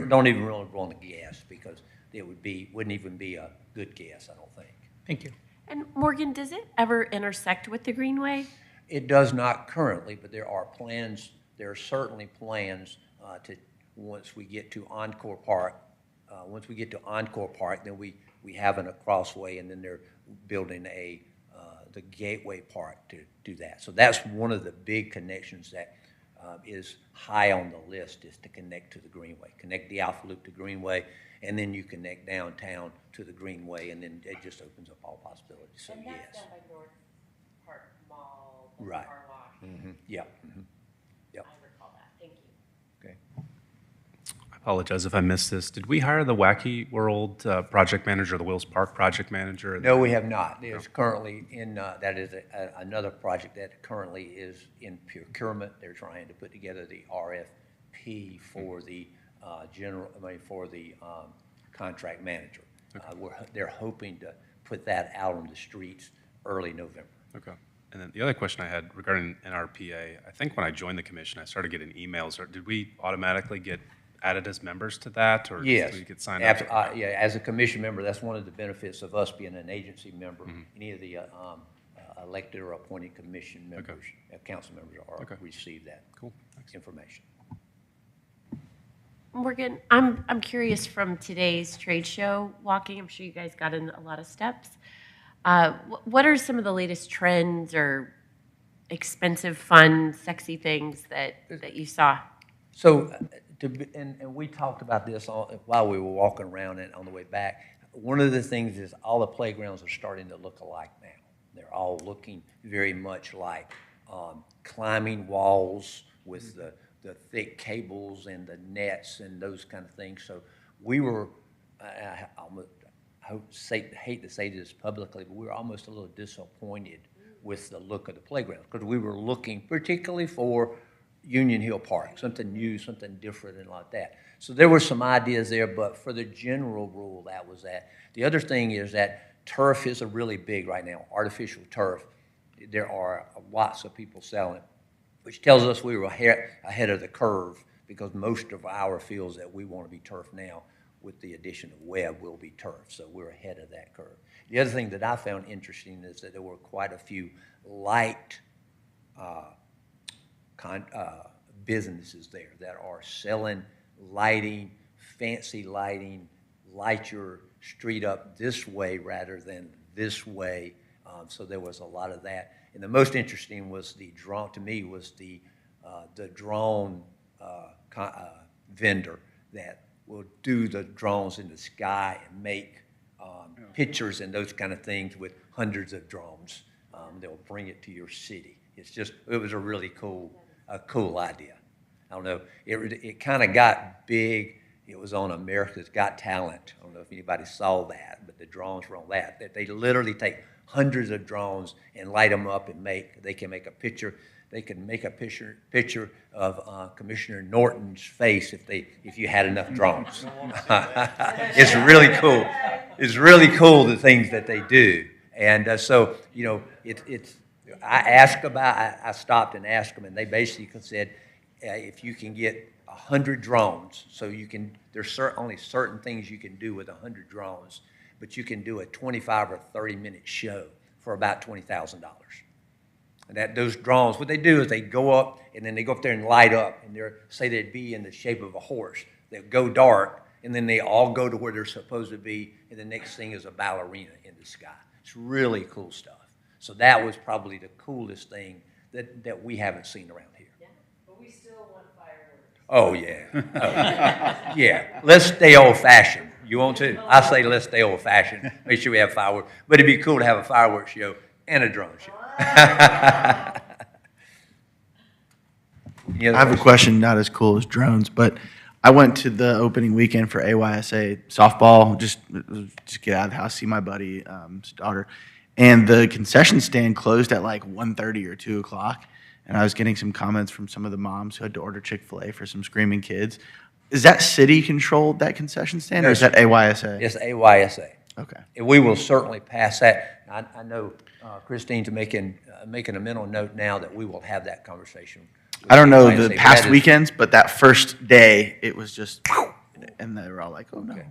don't even really want to guess, because it wouldn't even be a good guess, I don't think. Thank you. And Morgan, does it ever intersect with the Greenway? It does not currently, but there are certainly plans to, once we get to Encore Park, then we have a crossway, and then they're building the Gateway Park to do that. So that's one of the big connections that is high on the list, is to connect to the Greenway, connect the Alpha Loop to Greenway, and then you connect downtown to the Greenway, and then it just opens up all possibilities. So And yes. that's down by North Park Mall, the Right. car wash. Mm-hmm. Yep. Mm-hmm. Yep. I recall that. Thank you. Okay. I apologize if I missed this. Did we hire the Wacky World project manager, the Wills Park project manager? No, we have not. There's currently that is another project that currently is in procurement. They're trying to put together the RFP for the contract manager. They're hoping to put that out on the streets early November. Okay. And then the other question I had regarding NRPA, I think when I joined the commission, I started getting emails. Did we automatically get added as members to that, or Yes. did we get signed up? Yeah, as a commission member, that's one of the benefits of us being an agency member. Any of the elected or appointed commission members, council members receive that information. Morgan, I'm curious, from today's trade show walking, I'm sure you guys got in a lot of steps. What are some of the latest trends or expensive, fun, sexy things that you saw? So, and we talked about this while we were walking around and on the way back. One of the things is all the playgrounds are starting to look alike now. They're all looking very much like climbing walls with the thick cables and the nets and those kind of things. So we were, I hate to say this publicly, but we were almost a little disappointed with the look of the playground, because we were looking particularly for Union Hill Park, something new, something different and like that. So there were some ideas there, but for the general rule, that was that. The other thing is that turf is really big right now, artificial turf. There are lots of people selling it, which tells us we were ahead of the curve, because most of our fields that we want to be turf now, with the addition of web, will be turf. So we're ahead of that curve. The other thing that I found interesting is that there were quite a few light businesses there that are selling lighting, fancy lighting, light your street up this way rather than this way. So there was a lot of that. And the most interesting was the drone, to me, was the drone vendor that will do the drones in the sky and make pictures and those kind of things with hundreds of drones. They'll bring it to your city. It was a really cool idea. I don't know, it kind of got big. It was on America's Got Talent. I don't know if anybody saw that, but the drones were on that. They literally take hundreds of drones and light them up, and they can make a picture. They can make a picture of Commissioner Norton's face if you had enough drones. It's really cool. It's really cool, the things that they do. And so, you know, I stopped and asked them, and they basically said, if you can get 100 drones, so there's only certain things you can do with 100 drones, but you can do a 25 or 30-minute show for about $20,000. And those drones, what they do is they go up, and then they go up there and light up, and say they'd be in the shape of a horse. They go dark, and then they all go to where they're supposed to be, and the next thing is a ballerina in the sky. It's really cool stuff. So that was probably the coolest thing that we haven't seen around here. Yeah, but we still want fireworks. Oh, yeah. Yeah. Let's stay old-fashioned. You want to? I say let's stay old-fashioned. Make sure we have fireworks. But it'd be cool to have a fireworks show and a drone show. I have a question, not as cool as drones, but I went to the opening weekend for AYSA softball, just get out of the house, see my buddy's daughter. and the concession stand closed at like 1:30 or 2 o'clock. And I was getting some comments from some of the moms who had to order Chick-fil-A for some screaming kids. Is that city controlled, that concession stand, or is that AYSA? It's AYSA. Okay. And we will certainly pass that. I know Christine's making a mental note now that we will have that conversation. I don't know AYSA, the but past that is- weekends, but that first day, it was just, and they were all like, oh, no. Okay.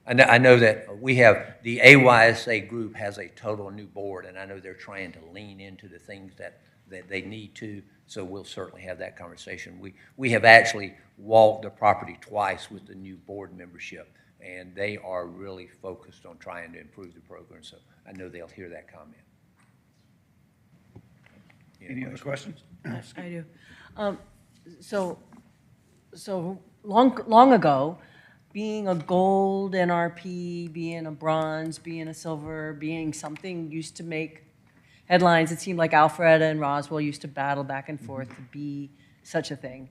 I know that we have, the AYSA group has a total new board, and I know they're trying to lean into the things that they need to, so we'll certainly have that conversation. We have actually walked the property twice with the new board membership, and they are really focused on trying to improve the program, so I know they'll hear that comment. Any other questions? I do. So long ago, being a gold NRP, being a bronze, being a silver, being something used to make headlines. It seemed like Alpharetta and Roswell used to battle back and forth to be such a thing.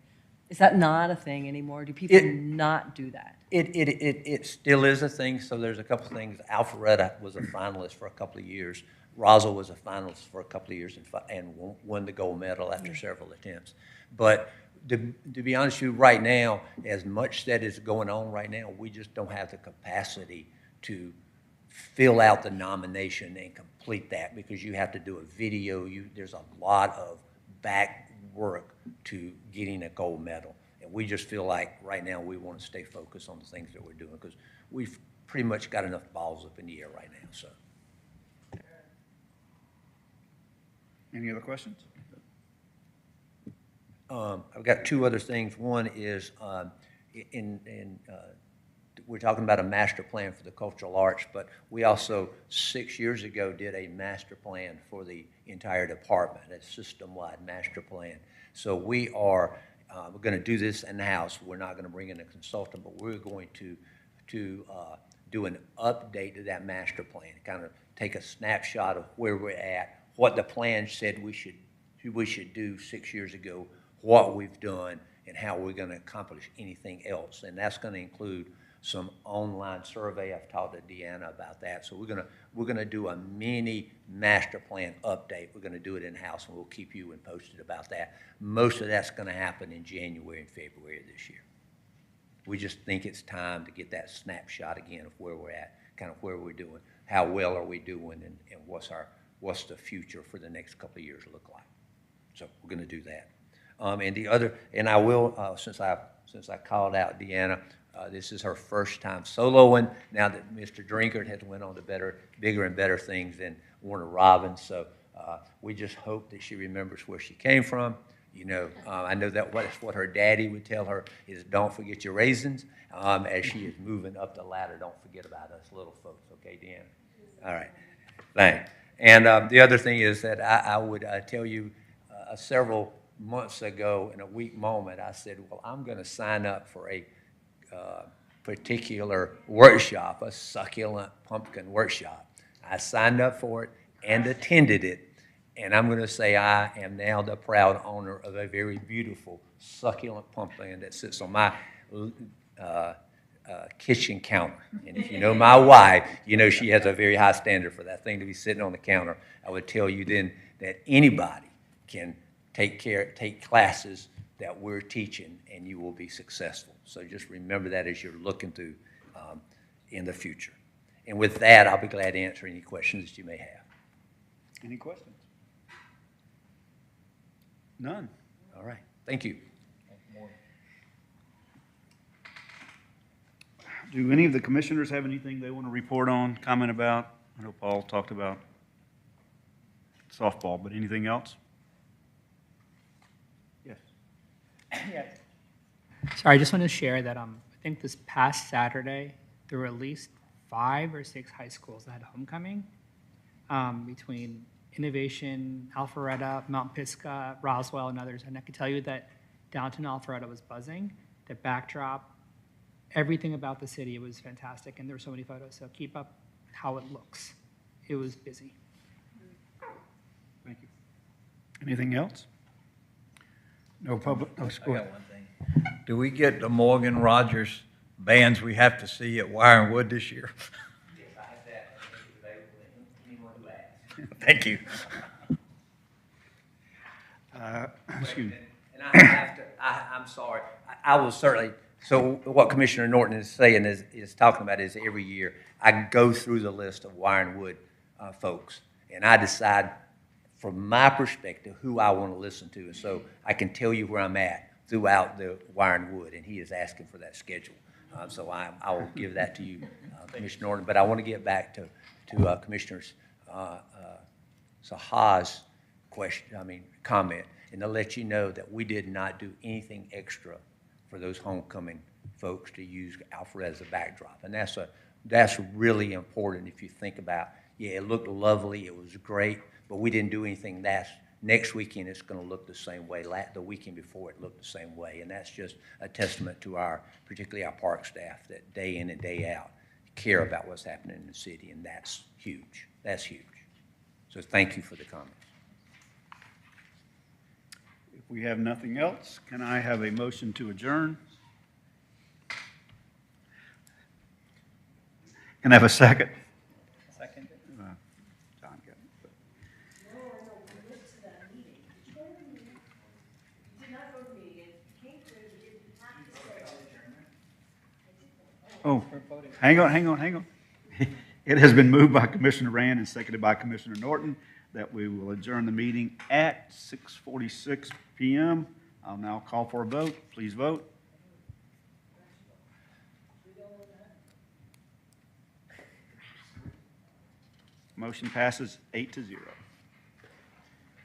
Is that not a thing anymore? Do people not do that? It still is a thing, so there's a couple of things. Alpharetta was a finalist for a couple of years. Roswell was a finalist for a couple of years and won the gold medal after several attempts. But to be honest with you, right now, as much that is going on right now, we just don't have the capacity to fill out the nomination and complete that because you have to do a video. There's a lot of back work to getting a gold medal. And we just feel like right now we want to stay focused on the things that we're doing because we've pretty much got enough balls up in the air right now. So. Any other questions? I've got two other things. One is we're talking about a master plan for the cultural arts, but we also 6 years ago did a master plan for the entire department, a system-wide master plan. So we're going to do this in-house. We're not going to bring in a consultant, but we're going to do an update to that master plan, kind of take a snapshot of where we're at, what the plan said we should do 6 years ago, what we've done, and how we're going to accomplish anything else. And that's going to include some online survey. I've talked to Deanna about that. So we're gonna do a mini master plan update. We're going to do it in-house, and we'll keep you posted about that. Most of that's going to happen in January and February of this year. We just think it's time to get that snapshot again of where we're at, kind of where we're doing, how well are we doing, and what's the future for the next couple of years look like. So we're going to do that. And I will, since I called out Deanna, this is her first time soloing now that Mr. Drinkard has went on to bigger and better things than Warner Robins. So we just hope that she remembers where she came from. You know, I know that's what her daddy would tell her is don't forget your raisins. As she is moving up the ladder, don't forget about us little folks. Okay, Deanna? All right. Thanks. And the other thing is that I would tell you several months ago in a weak moment, I said, well, I'm going to sign up for a particular workshop, a succulent pumpkin workshop. I signed up for it and attended it, and I'm going to say I am now the proud owner of a very beautiful succulent pumpkin that sits on my kitchen counter. And if you know my wife, you know she has a very high standard for that thing to be sitting on the counter. I would tell you then that anybody can take classes that we're teaching, and you will be successful. So just remember that as you're looking through in the future. And with that, I'll be glad to answer any questions that you may have. Any questions? None. All right. Thank you. Do any of the commissioners have anything they want to report on, comment about? I know Paul talked about softball, but anything else? Yes. Yeah. Sorry, I just want to share that I think this past Saturday, there were at least 5 or 6 high schools that had homecoming between Innovation, Alpharetta, Mount Pisgah, Roswell, and others. And I can tell you that downtown Alpharetta was buzzing. The backdrop, everything about the city, it was fantastic. And there were so many photos, so keep up how it looks. It was busy. Thank you. Anything else? No public, I got one thing. Do we get the Morgan Rogers bands we have to see at Wire and Wood this year? Yes, I have that available to anyone who asks. Thank you. Excuse me. And I have to, I'm sorry, I will certainly, so what Commissioner Norton is saying is talking about is every year, I go through the list of wire and wood folks, and I decide, from my perspective, who I want to listen to. And so I can tell you where I'm at throughout the wire and wood, and he is asking for that schedule. So I will give that to you, Commissioner Norton. But I want to get back to Commissioner Saha's comment, and to let you know that we did not do anything extra for those homecoming folks to use Alpharetta as a backdrop. And that's really important if you think about, yeah, it looked lovely, it was great, but we didn't do anything. Next weekend it's going to look the same way. The weekend before it looked the same way. And that's just a testament to particularly our park staff, that day in and day out care about what's happening in the city, and that's huge. That's huge. So thank you for the comments. If we have nothing else, can I have a motion to adjourn? Can I have a second? Second. John got it. Oh, hang on. It has been moved by Commissioner Rand and seconded by Commissioner Norton that we will adjourn the meeting at 6:46 p.m. I'll now call for a vote. Please vote. Motion passes 8-0.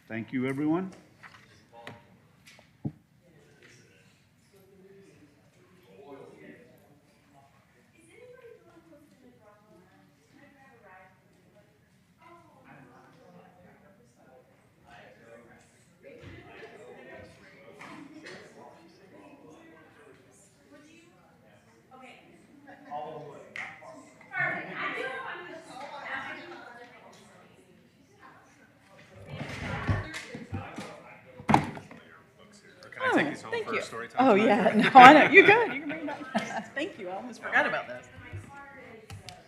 Thank you, everyone. Thank you. Oh, yeah. No, I know. You're good. You can bring it up. Thank you. I almost forgot about this.